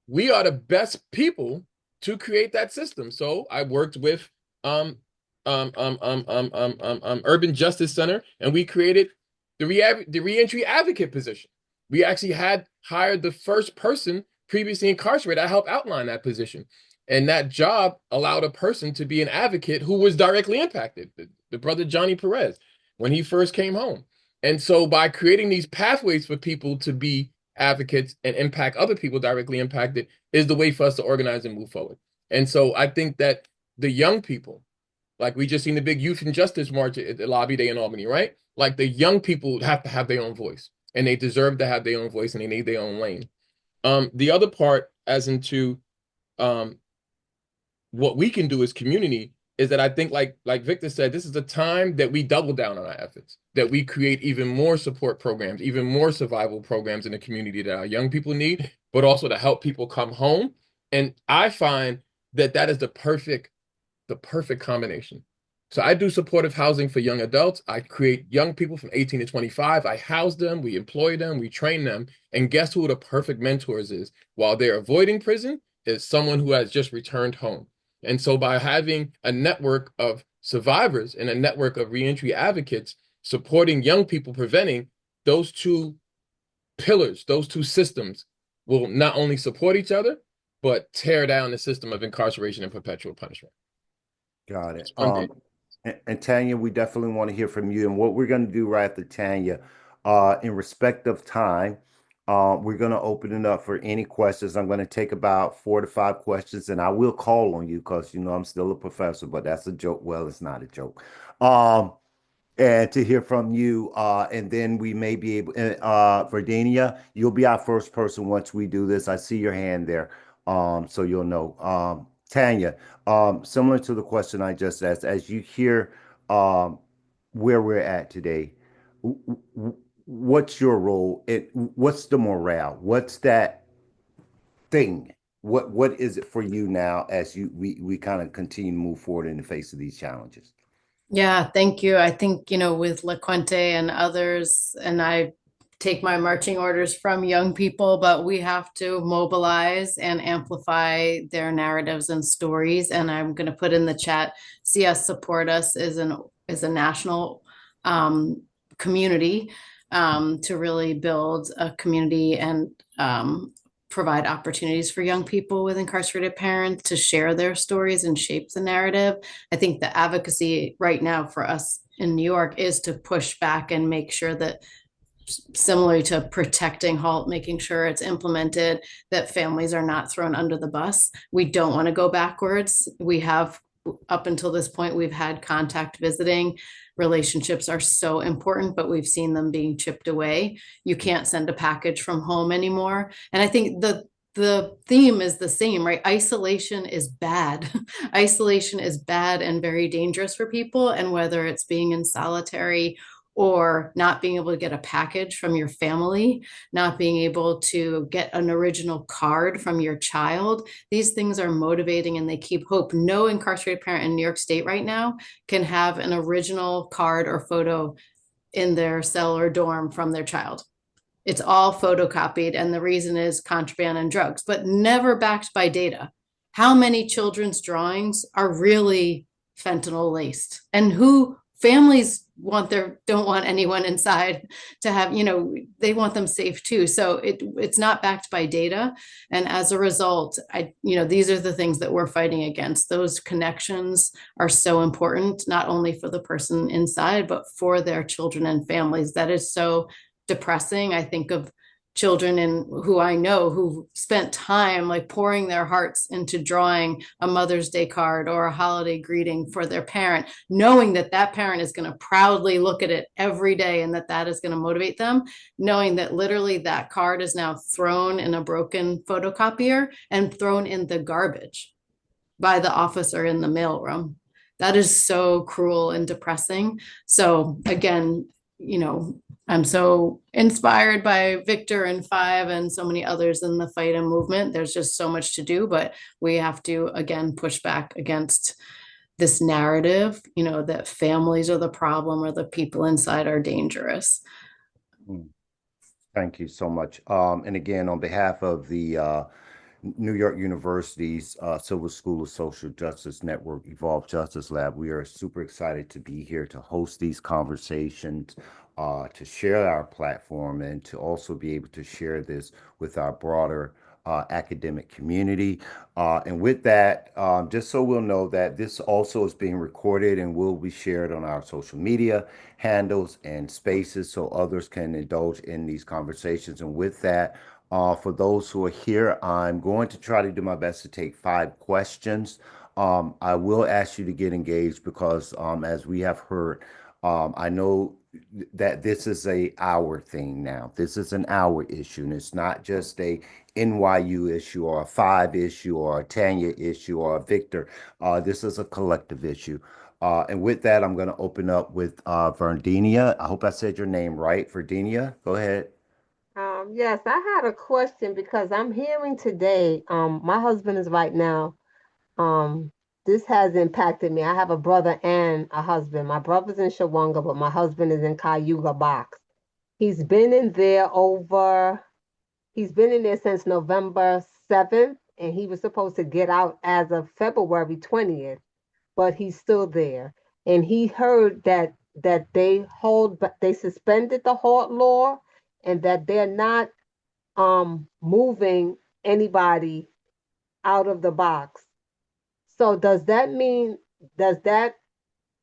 we are the best people to create that system. So I worked with Urban Justice Center, and we created the reentry advocate position. We actually had hired the first person previously incarcerated. I helped outline that position. And that job allowed a person to be an advocate who was directly impacted, the brother Johnny Perez, when he first came home. And so by creating these pathways for people to be advocates and impact other people directly impacted is the way for us to organize and move forward. And so I think that the young people, like we just seen the big Youth and Justice March at the Lobby Day in Albany, right? Like the young people have to have their own voice, and they deserve to have their own voice, and they need their own lane. The other part, as into what we can do as community, is that I think, like Victor said, this is the time that we double down on our efforts, that we create even more support programs, even more survival programs in the community that our young people need, but also to help people come home. And I find that that is the perfect combination. So I do supportive housing for young adults. I create young people from 18 to 25. I house them, we employ them, we train them. And guess who the perfect mentors is? While they're avoiding prison, is someone who has just returned home. And so by having a network of survivors and a network of reentry advocates supporting young people, preventing, those two pillars, those two systems will not only support each other, but tear down the system of incarceration and perpetual punishment. Got it. And Tanya, we definitely want to hear from you. And what we're going to do right after Tanya, in respect of time, we're going to open it up for any questions. I'm going to take about 4 to 5 questions, and I will call on you because, you know, I'm still a professor, but that's a joke. Well, it's not a joke. And to hear from you, and then we may be able, Verdania, you'll be our first person once we do this. I see your hand there, so you'll know. Tanya, similar to the question I just asked, as you hear where we're at today, what's your role? What's the morale? What's that thing? What is it for you now as we kind of continue to move forward in the face of these challenges? Yeah, thank you. I think, you know, with LaQuinte and others, and I take my marching orders from young people, but we have to mobilize and amplify their narratives and stories. And I'm going to put in the chat, CS Support Us is a national community to really build a community and provide opportunities for young people with incarcerated parents to share their stories and shape the narrative. I think the advocacy right now for us in New York is to push back and make sure that, similarly to protecting HALT, making sure it's implemented, that families are not thrown under the bus. We don't want to go backwards. We have, up until this point, we've had contact visiting. Relationships are so important, but we've seen them being chipped away. You can't send a package from home anymore. And I think the theme is the same, right? Isolation is bad. Isolation is bad and very dangerous for people. And whether it's being in solitary or not being able to get a package from your family, not being able to get an original card from your child, these things are motivating and they keep hope. No incarcerated parent in New York State right now can have an original card or photo in their cell or dorm from their child. It's all photocopied, and the reason is contraband and drugs, but never backed by data. How many children's drawings are really fentanyl laced, and who families don't want anyone inside to have, they want them safe too. So it's not backed by data. And as a result, these are the things that we're fighting against. Those connections are so important, not only for the person inside, but for their children and families. That is so depressing. I think of children who I know who spent time like pouring their hearts into drawing a Mother's Day card or a holiday greeting for their parent, knowing that that parent is going to proudly look at it every day and that is going to motivate them, knowing that literally that card is now thrown in a broken photocopier and thrown in the garbage by the officer in the mailroom. That is so cruel and depressing. So again, I'm so inspired by Victor and Five and so many others in the fight and movement. There's just so much to do, but we have to, again, push back against this narrative, that families are the problem or the people inside are dangerous. Thank you so much. And again, on behalf of the New York University's Silver School of Social Justice Network Evolved Justice Lab, we are super excited to be here to host these conversations, to share our platform, and to also be able to share this with our broader academic community. And with that, just so we'll know that this also is being recorded and will be shared on our social media handles and spaces so others can indulge in these conversations. And with that, for those who are here, I'm going to try to do my best to take 5 questions. I will ask you to get engaged because as we have heard, I know that this is a our thing now. This is an our issue, and it's not just a NYU issue or a 5 issue or a Tanya issue or a Victor. This is a collective issue. And with that, I'm going to open up with Verdinia. I hope I said your name right. Verdinia, go ahead. Yes, I had a question because I'm hearing today, my husband is right now, this has impacted me. I have a brother and a husband. My brother's in Shawanga, but my husband is in Cayuga Box. He's been in there since November 7th, and he was supposed to get out as of February 20th, but he's still there. And he heard that they suspended the halt law and that they're not moving anybody out of the box. So does that mean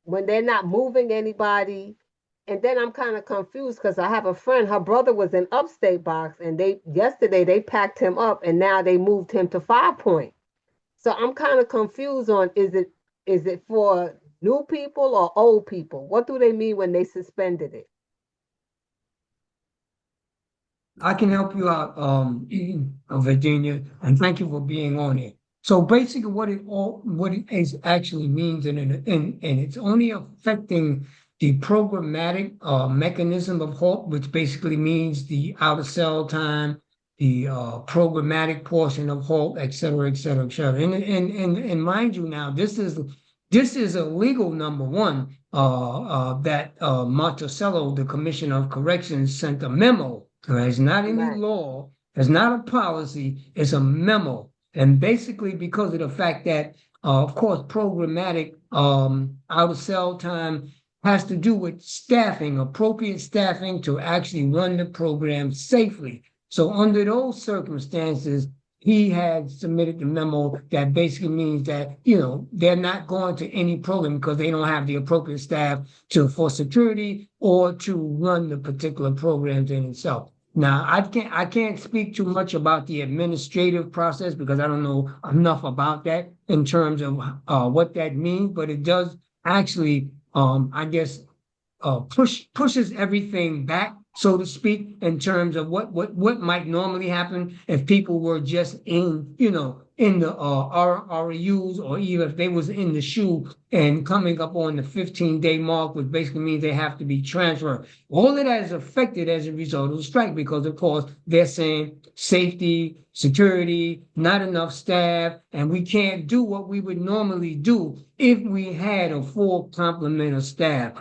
when they're not moving anybody, and then I'm kind of confused because I have a friend, her brother was in upstate box, and yesterday they packed him up and now they moved him to 5 Point. So I'm kind of confused on is it for new people or old people? What do they mean when they suspended it? I can help you out, Virginia, and thank you for being on it. So basically, what it is actually means, and it's only affecting the programmatic mechanism of halt, which basically means the out of cell time, the programmatic portion of halt, et cetera, et cetera, et cetera. And mind you, now this is a legal number one that Monticello, the Commissioner of Corrections, sent a memo. It's not any law, it's not a policy, it's a memo. And basically because of the fact that, of course, programmatic out of cell time has to do with staffing, appropriate staffing to actually run the program safely. So under those circumstances, he had submitted the memo that basically means that, they're not going to any program because they don't have the appropriate staff for security or to run the particular programs in itself. Now, I can't speak too much about the administrative process because I don't know enough about that in terms of what that means, but it does actually, I guess, pushes everything back, so to speak, in terms of what might normally happen if people were just in the RUs, or even if they was in the SHU and coming up on the 15-day mark, which basically means they have to be transferred. All of that is affected as a result of the strike because, of course, they're saying safety, security, not enough staff, and we can't do what we would normally do if we had a full complement of staff.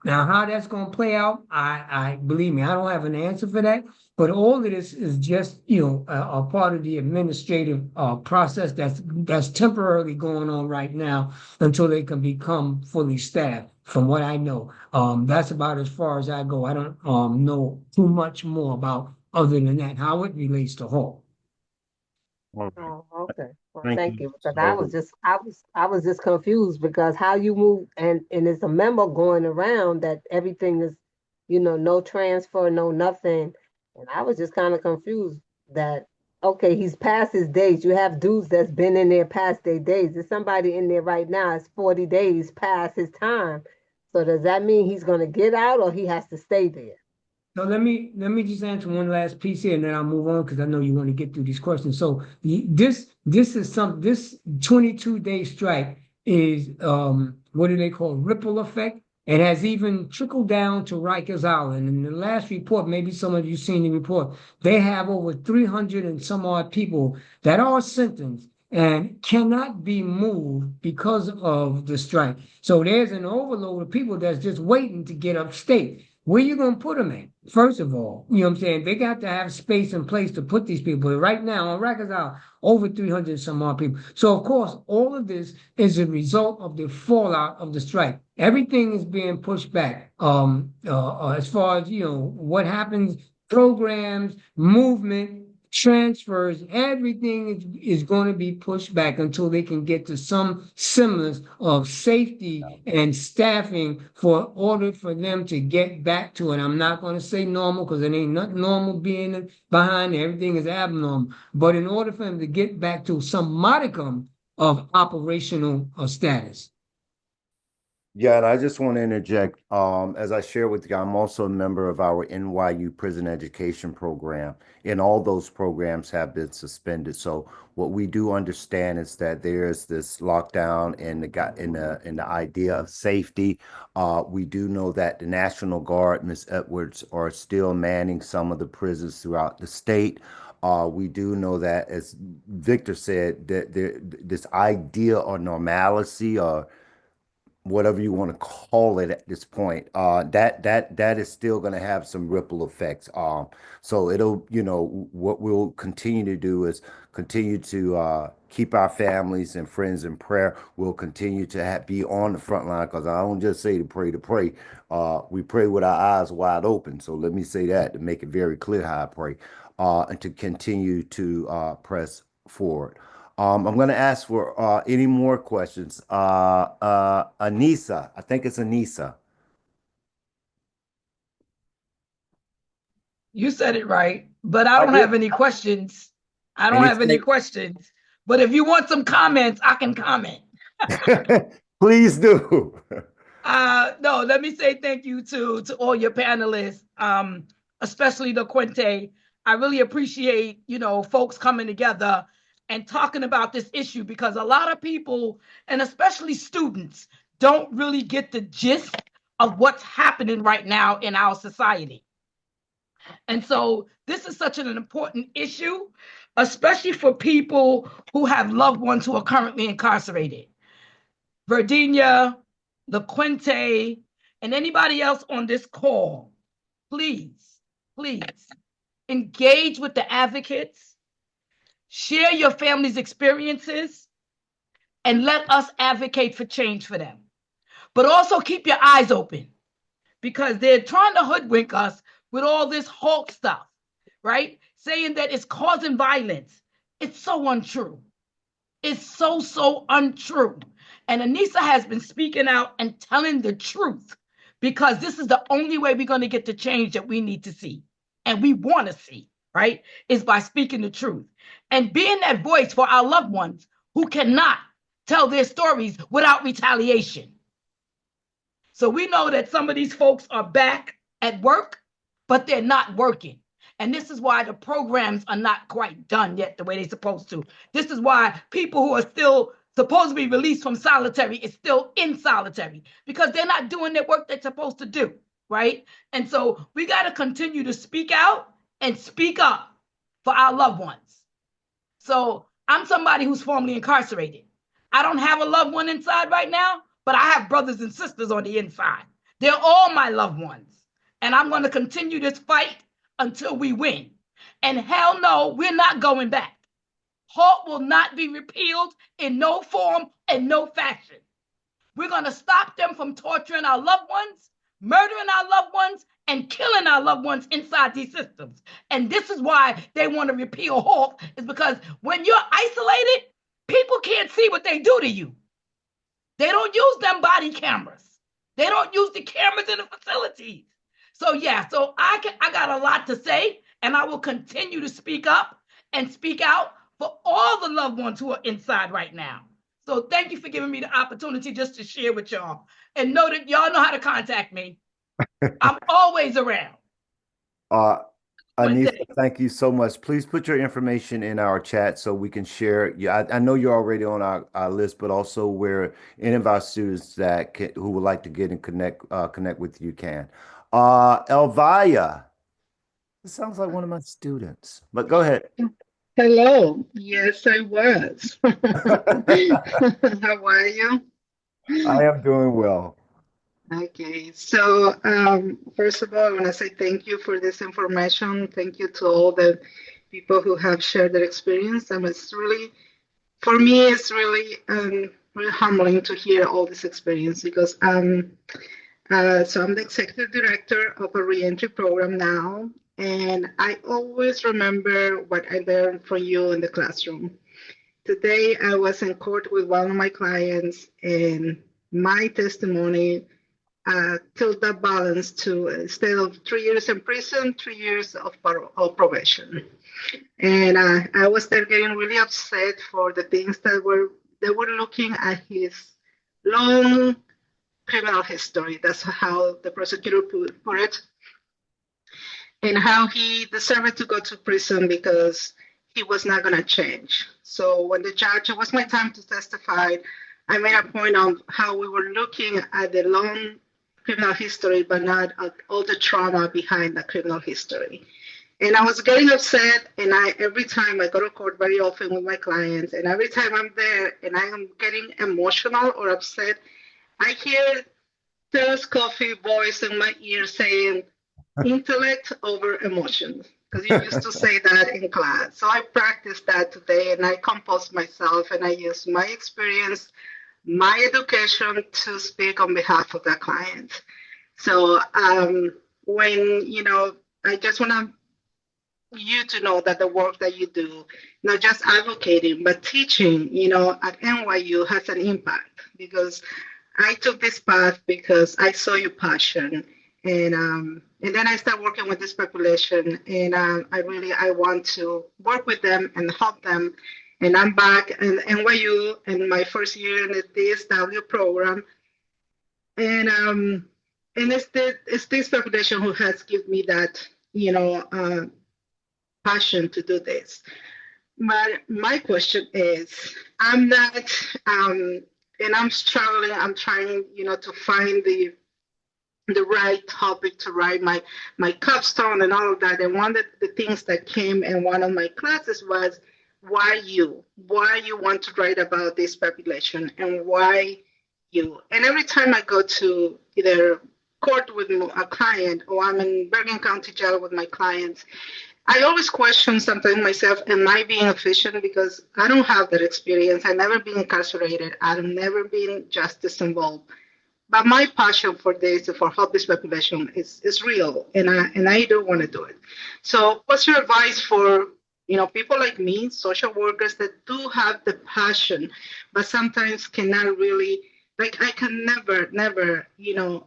Now, how that's going to play out, I believe me, I don't have an answer for that. But all of this is just, a part of the administrative process that's temporarily going on right now until they can become fully staffed. From what I know, that's about as far as I go. I don't know too much more about other than that, how it relates to Halt. Oh, okay. Well, Thank thank you you, because so much. I was just confused because how you move and it's a memo going around that everything is, no transfer, no nothing. And I was just kind of confused that okay, he's past his days. You have dudes that's been in there past their days. There's somebody in there right now, it's 40 days past his time. So does that mean he's gonna get out or he has to stay there? So let me just answer one last piece here, and then I'll move on because I know you want to get through these questions. So this 22-day strike is what do they call ripple effect? It has even trickled down to Rikers Island. In the last report, maybe some of you seen the report, they have over 300 and some odd people that are sentenced and cannot be moved because of the strike. So there's an overload of people that's just waiting to get upstate. Where you gonna put them at? First of all, you know what I'm saying? They got to have space and place to put these people. Right now, on records out over 300 some odd people. So of course, all of this is a result of the fallout of the strike. Everything is being pushed back. As far as what happens, programs, movement, transfers, everything is going to be pushed back until they can get to some semblance of safety and staffing for order for them to get back to it. I'm not going to say normal because it ain't nothing normal being behind it. Everything is abnormal. But in order for them to get back to some modicum of operational status. Yeah, and I just want to interject. As I share with you, I'm also a member of our NYU prison education program, and all those programs have been suspended. So what we do understand is that there is this lockdown and the idea of safety. We do know that the National Guard, Ms. Edwards, are still manning some of the prisons throughout the state. We do know that, as Victor said, that this idea of normalcy or whatever you want to call it at this point, that is still going to have some ripple effects. So it'll, what we'll continue to do is continue to keep our families and friends in prayer. We'll continue to be on the front line because I don't just say to pray to pray. We pray with our eyes wide open. So let me say that to make it very clear how I pray, and to continue to press forward. I'm going to ask for any more questions. Anissa, I think it's Anissa. You said it right, but I I don't did. have any questions. I don't have any Anything? questions. But if you want some comments, I can comment. Please do. No, let me say thank you to all your panelists, especially the Quinte. I really appreciate, folks coming together and talking about this issue because a lot of people, and especially students, don't really get the gist of what's happening right now in our society. And so this is such an important issue, especially for people who have loved ones who are currently incarcerated. Virginia, the Quinte, and anybody else on this call, please engage with the advocates, share your family's experiences, and let us advocate for change for them. But also keep your eyes open because they're trying to hoodwink us with all this Halt stuff, right? Saying that it's causing violence. It's so untrue. It's so untrue. And Anissa has been speaking out and telling the truth because this is the only way we're going to get the change that we need to see and we want to see, right? Is by speaking the truth and being that voice for our loved ones who cannot tell their stories without retaliation. So we know that some of these folks are back at work, but they're not working. And this is why the programs are not quite done yet the way they're supposed to. This is why people who are still supposed to be released from solitary is still in solitary because they're not doing their work they're supposed to do, right? And so we got to continue to speak out and speak up for our loved ones. So I'm somebody who's formerly incarcerated. I don't have a loved one inside right now, but I have brothers and sisters on the inside They're all my loved ones. And I'm going to continue this fight until we win. And hell no, we're not going back. HALT will not be repealed in no form and no fashion. We're going to stop them from torturing our loved ones, murdering our loved ones, and killing our loved ones inside these systems. And this is why they want to repeal HALT, is because when you're isolated, people can't see what they do to you. They don't use them body cameras. They don't use the cameras in the facilities. So yeah, so I got a lot to say, and I will continue to speak up and speak out for all the loved ones who are inside right now. So thank you for giving me the opportunity just to share with y'all, and know that y'all know how to contact me. I'm always around. Anissa, thank you so much. Please put your information in our chat so we can share. Yeah, I know you're already on our list, but also where any of our students who would like to get and connect with you can. Elvia, this sounds like one of my students, but go ahead. Hello. Yes, I was. How are you? I am doing well. Okay, so first of all, I want to say thank you for this information. Thank you to all the people who have shared their experience. And it's really, for me, it's really, really humbling to hear all this experience, because so I'm the executive director of a reentry program now, and I always remember what I learned from you in the classroom. Today, I was in court with one of my clients, and my testimony tilt that balance to, instead of 3 years in prison, 3 years of probation. And I was there getting really upset for the things that they were looking at his long criminal history. That's how the prosecutor put it. And how he deserved to go to prison because he was not going to change. So when the judge, it was my time to testify, I made a point on how we were looking at the long criminal history, but not at all the trauma behind the criminal history. And I was getting upset, and every time I go to court very often with my clients, and every time I'm there and I am getting emotional or upset, I hear There's Coffee voice in my ear saying, intellect over emotions, because you used to say that in class. So I practiced that today, and I composed myself, and I used my experience, my education to speak on behalf of the client. So when, I just want you to know that the work that you do, not just advocating, but teaching, at NYU has an impact, because I took this path because I saw your passion. And then I started working with this population, and I want to work with them and help them. And I'm back in NYU in my first year in the DSW program, and it's this population who has given me that passion to do this. But my question is, I'm not, and I'm struggling. I'm trying, to find the right topic to write my capstone and all of that. And one of the things that came in one of my classes was, why you want to write about this population, and why you. And every time I go to either court with a client, or I'm in Bergen County Jail with my clients, I always question sometimes myself, am I being efficient? Because I don't have that experience. I've never been incarcerated. I've never been justice involved. But my passion for this, for help this population, is real, and I do want to do it. So what's your advice for people like me, social workers that do have the passion, but sometimes cannot really, I can never,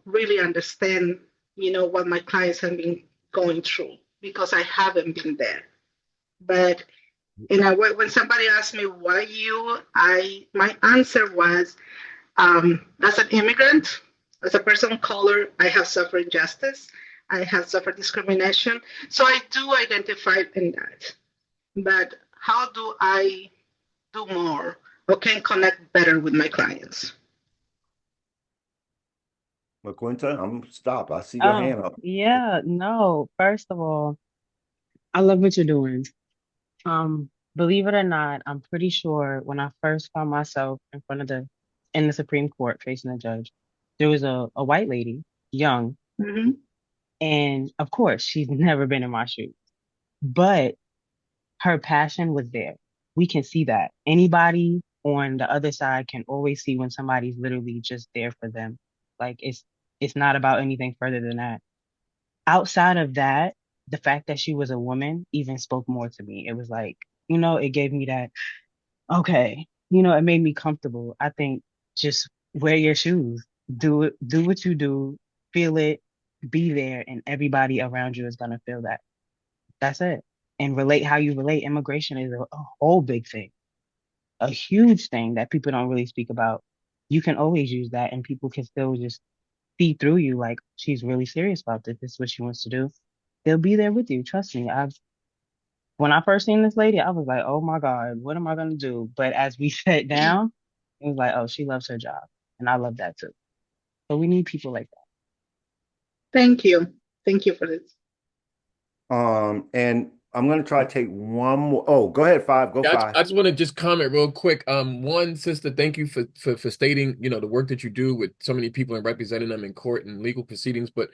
really understand, what my clients have been going through, because I haven't been there. But, when somebody asked me why you, my answer was, as an immigrant, as a person of color, I have suffered injustice. I have suffered discrimination. So I do identify in that. But how do I do more, or can connect better with my clients? LaQuinta, stop. I see your hand up. Yeah, no. First of all, I love what you're doing. Believe it or not, I'm pretty sure when I first found myself in the Supreme Court facing a judge, there was a white lady young. Mm-hmm. And of course, she's never been in my shoes, but her passion was there. We can see that. Anybody on the other side can always see when somebody's literally just there for them. Like it's not about anything further than that. Outside of that, the fact that she was a woman even spoke more to me. It was like, it gave me that, okay, it made me comfortable. I think just wear your shoes, do it, do what you do, feel it, be there, and everybody around you is gonna feel that. That's it. And relate how you relate. Immigration is a whole big thing, a huge thing that people don't really speak about. You can always use that, and people can still just see through you. Like, she's really serious about this. This is what she wants to do. They'll be there with you. Trust me. When I first seen this lady, I was like, oh my God, what am I gonna do? But as we sat down, it was like, oh, she loves her job, and I love that too. So we need people like that. Thank you. Thank you for this. And I'm gonna try to take one more. Oh, go ahead, Five. Go Yeah, Five. I just want to just comment real quick. One, sister, thank you for stating, the work that you do with so many people and representing them in court and legal proceedings. But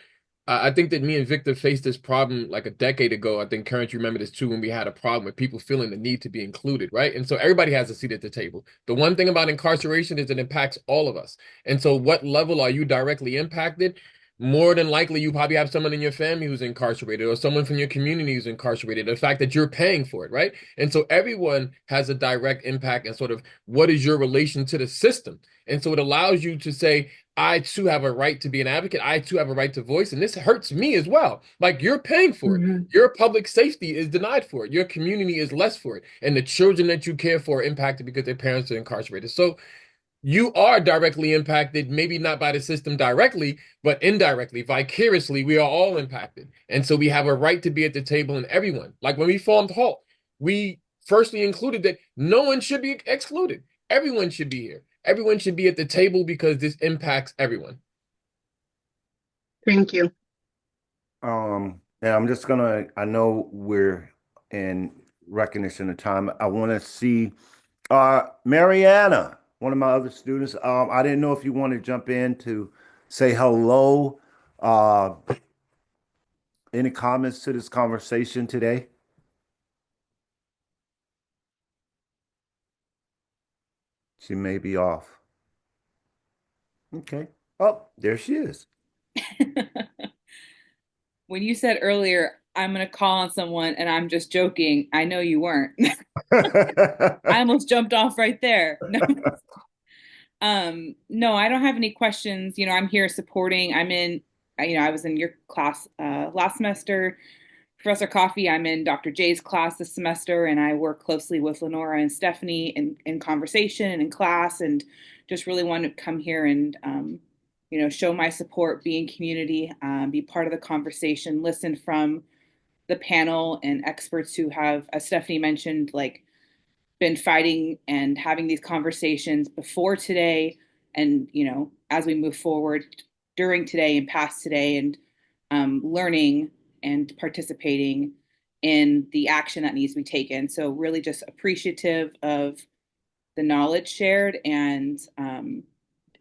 I think that me and Victor faced this problem like a decade ago. I think, Karen, you remember this too, when we had a problem with people feeling the need to be included, right? And so everybody has a seat at the table. The one thing about incarceration is it impacts all of us. And so what level are you directly impacted? More than likely, you probably have someone in your family who's incarcerated or someone from your community who's incarcerated. The fact that you're paying for it, right? And so everyone has a direct impact and sort of what is your relation to the system. And so it allows you to say, I too have a right to be an advocate. I too have a right to voice. And this hurts me as well. Like, you're paying for it. Mm-hmm. Your public safety is denied for it. Your community is less for it. And the children that you care for are impacted because their parents are incarcerated. So you are directly impacted, maybe not by the system directly, but indirectly, vicariously, we are all impacted. And so we have a right to be at the table, and everyone. Like when we formed HALT, we firstly included that no one should be excluded. Everyone should be here. Everyone should be at the table because this impacts everyone. Thank you. And I'm just gonna, I know we're in recognition of time. I want to see Mariana, one of my other students. I didn't know if you want to jump in to say hello. Any comments to this conversation today? She may be off. Okay. Oh, there she is. When you said earlier, I'm going to call on someone and I'm just joking, I know you weren't. I almost jumped off right there. No. No, I don't have any questions. I'm here supporting. I was in your class last semester. Professor Coffey, I'm in Dr. J's class this semester, and I work closely with Lenora and Stephanie in conversation and in class, and just really want to come here and show my support, be in community, be part of the conversation, listen from the panel and experts who have, as Stephanie mentioned, like been fighting and having these conversations before today, and as we move forward during today and past today, and learning and participating in the action that needs to be taken. So really just appreciative of the knowledge shared and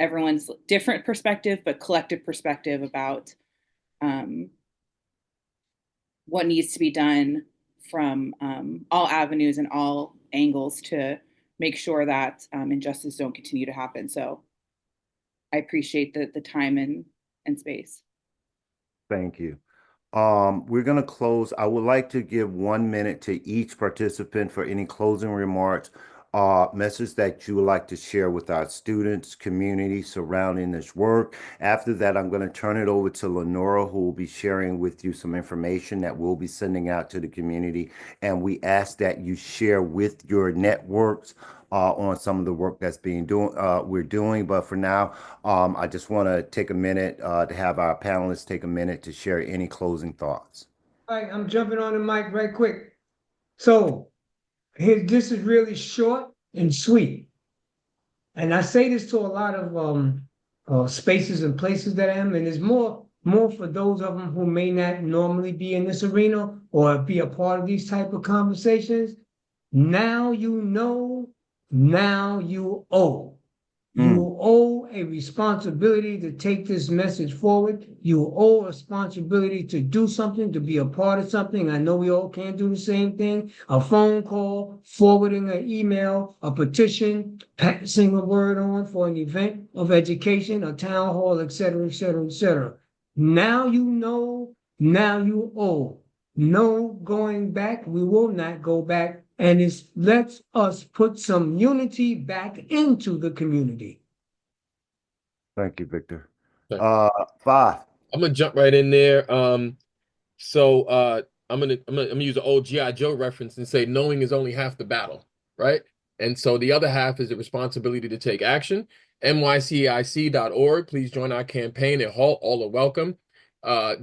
everyone's different perspective, but collective perspective about what needs to be done from all avenues and all angles to make sure that injustice don't continue to happen. So I appreciate the time and space. Thank you. We're going to close. I would like to give 1 minute to each participant for any closing remarks, message that you would like to share with our students, community surrounding this work. After that, I'm going to turn it over to Lenora, who will be sharing with you some information that we'll be sending out to the community. And we ask that you share with your networks on some of the work that's we're doing. But for now, I just want to take a minute to have our panelists take a minute to share any closing thoughts. All right, I'm jumping on the mic right quick. So this is really short and sweet. And I say this to a lot of spaces and places that I am, and it's more for those of them who may not normally be in this arena or be a part of these type of conversations. Now you know, now you owe. You owe a responsibility to take this message forward. You owe a responsibility to do something, to be a part of something. I know we all can't do the same thing. A phone call, forwarding an email, a petition, passing a word on for an event of education, a town hall, et cetera, et cetera, et cetera. Now you know, now you owe. No going back. We will not go back. And it lets us put some unity back into the community. Thank you, Victor. Okay. 5. I'm gonna jump right in there. So I'm gonna use an old G.I. Joe reference and say knowing is only half the battle, right? And so the other half is the responsibility to take action. NYCIC.org. Please join our campaign at HALT. All are welcome.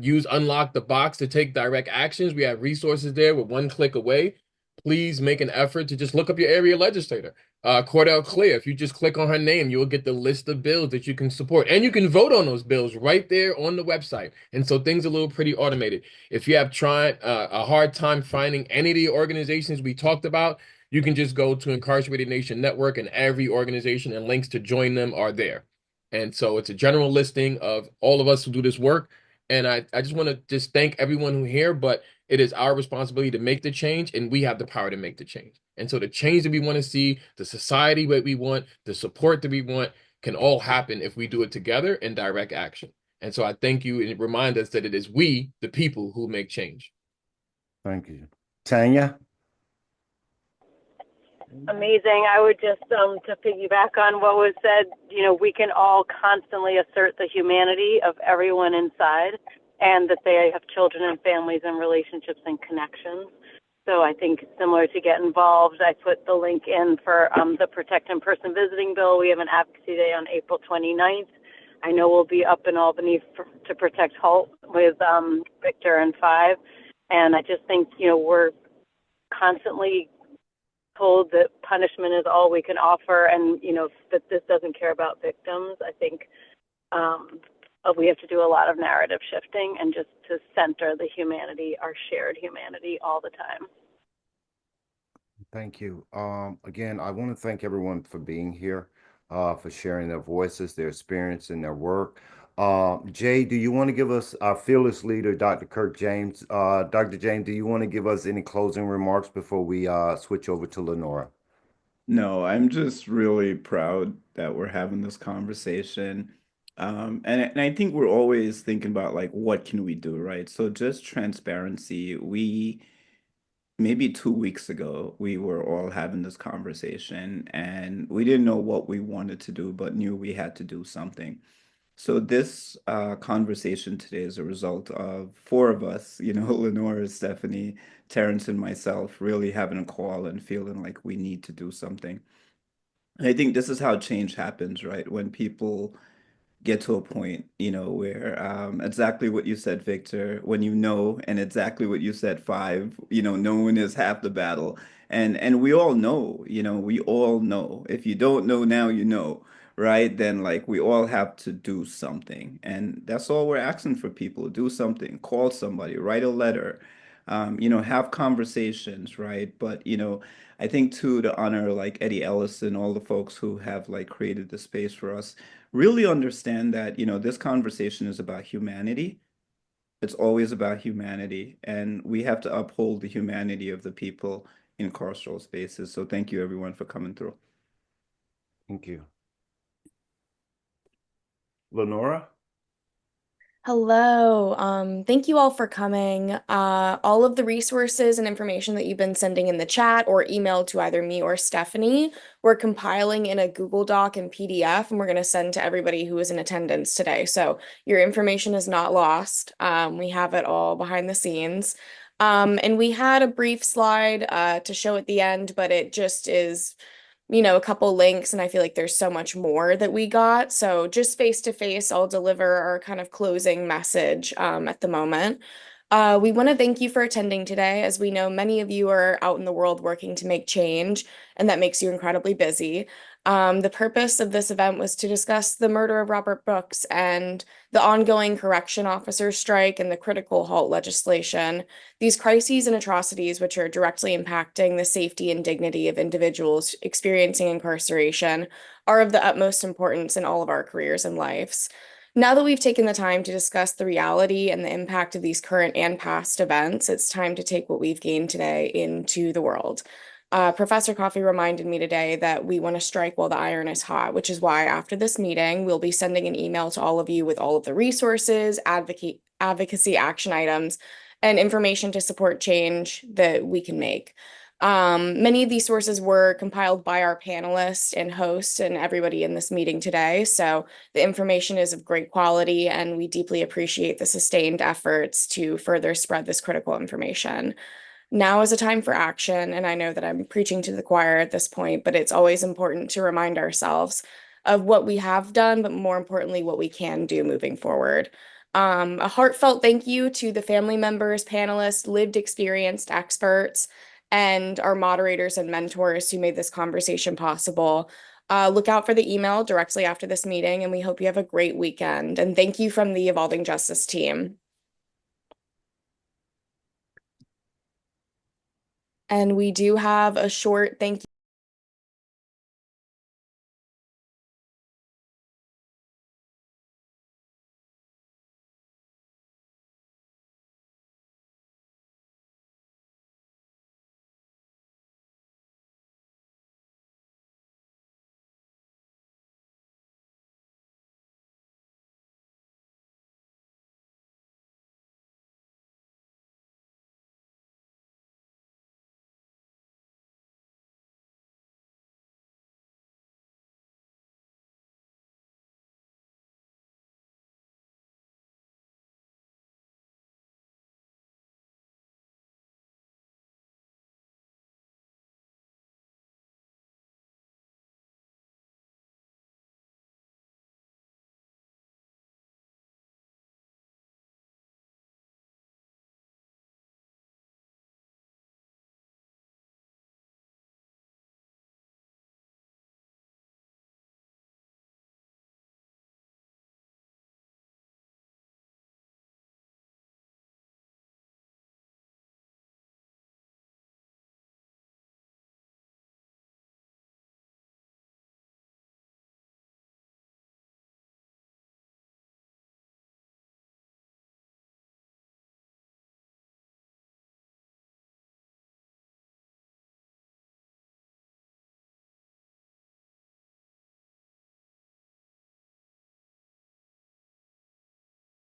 Use Unlock the Box to take direct actions. We have resources there. We're one click away. Please make an effort to just look up your area legislator. Cordell Clear, if you just click on her name, you'll get the list of bills that you can support. And you can vote on those bills right there on the website. And so things are a little pretty automated. If you have tried a hard time finding any of the organizations we talked about, you can just go to Incarcerated Nation Network, and every organization and links to join them are there. And so it's a general listing of all of us who do this work. And I just want to just thank everyone who here, but it is our responsibility to make the change, and we have the power to make the change. And so the change that we want to see, the society that we want, the support that we want can all happen if we do it together in direct action. And so I thank you, and it reminds us that it is we, the people, who make change. Thank you. Tanya? Amazing. I would just, to piggyback on what was said, you know, we can all constantly assert the humanity of everyone inside, and that they have children and families and relationships and connections. So I think similar to Get Involved, I put the link in for the Protect In-Person Visiting Bill. We have an advocacy day on April 29th. I know we'll be up in Albany to protect HALT with Victor and 5. And I just think, you know, we're constantly told that punishment is all we can offer, and, you know, that this doesn't care about victims. I think we have to do a lot of narrative shifting and just to center the humanity, our shared humanity, all the time. Thank you. Again, I want to thank everyone for being here, for sharing their voices, their experience, and their work. Jay, do you want to give us our fearless leader, Dr. Kirk James? Dr. James, do you want to give us any closing remarks before we switch over to Lenora? No, I'm just really proud that we're having this conversation. And I think we're always thinking about like, what can we do, right? So just transparency. Maybe 2 weeks ago, we were all having this conversation and we didn't know what we wanted to do, but knew we had to do something. So this conversation today is a result of 4 of us, you know, Lenora, Stephanie, Terrence, and myself really having a call and feeling like we need to do something. And I think this is how change happens, right? When people get to a point, you know, where exactly what you said, Victor, when you know, and exactly what you said, 5, you know, knowing is half the battle. And we all know, you know, we all know. If you don't know now, you know, right? Then like we all have to do something. And that's all we're asking for people. Do something, call somebody, write a letter, you know, have conversations, right? But, you know, I think too, to honor like Eddie Ellis and all the folks who have like created the space for us, really understand that, you know, this conversation is about humanity. It's always about humanity, and we have to uphold the humanity of the people in carceral spaces. So thank you everyone for coming through. Thank you. Lenora? Hello. Thank you all for coming. All of the resources and information that you've been sending in the chat or emailed to either me or Stephanie, we're compiling in a Google Doc and PDF, and we're going to send to everybody who is in attendance today. So your information is not lost. We have it all behind the scenes. And we had a brief slide to show at the end, but it just is, you know, a couple links, and I feel like there's so much more that we got. So just face to face, I'll deliver our kind of closing message at the moment. We want to thank you for attending today. As we know, many of you are out in the world working to make change, and that makes you incredibly busy. The purpose of this event was to discuss the murder of Robert Brooks and the ongoing correction officer strike and the critical halt legislation. These crises and atrocities, which are directly impacting the safety and dignity of individuals experiencing incarceration, are of the utmost importance in all of our careers and lives. Now that we've taken the time to discuss the reality and the impact of these current and past events, it's time to take what we've gained today into the world. Professor Coffey reminded me today that we want to strike while the iron is hot, which is why after this meeting, we'll be sending an email to all of you with all of the resources, advocacy action items, and information to support change that we can make. Many of these sources were compiled by our panelists and hosts and everybody in this meeting today. So the information is of great quality, and we deeply appreciate the sustained efforts to further spread this critical information. Now is a time for action, and I know that I'm preaching to the choir at this point, but it's always important to remind ourselves of what we have done, but more importantly, what we can do moving forward. A heartfelt thank you to the family members, panelists, lived experienced experts, and our moderators and mentors who made this conversation possible. Look out for the email directly after this meeting, and we hope you have a great weekend. And thank you from the Evolving Justice team. And we do have a short thank you.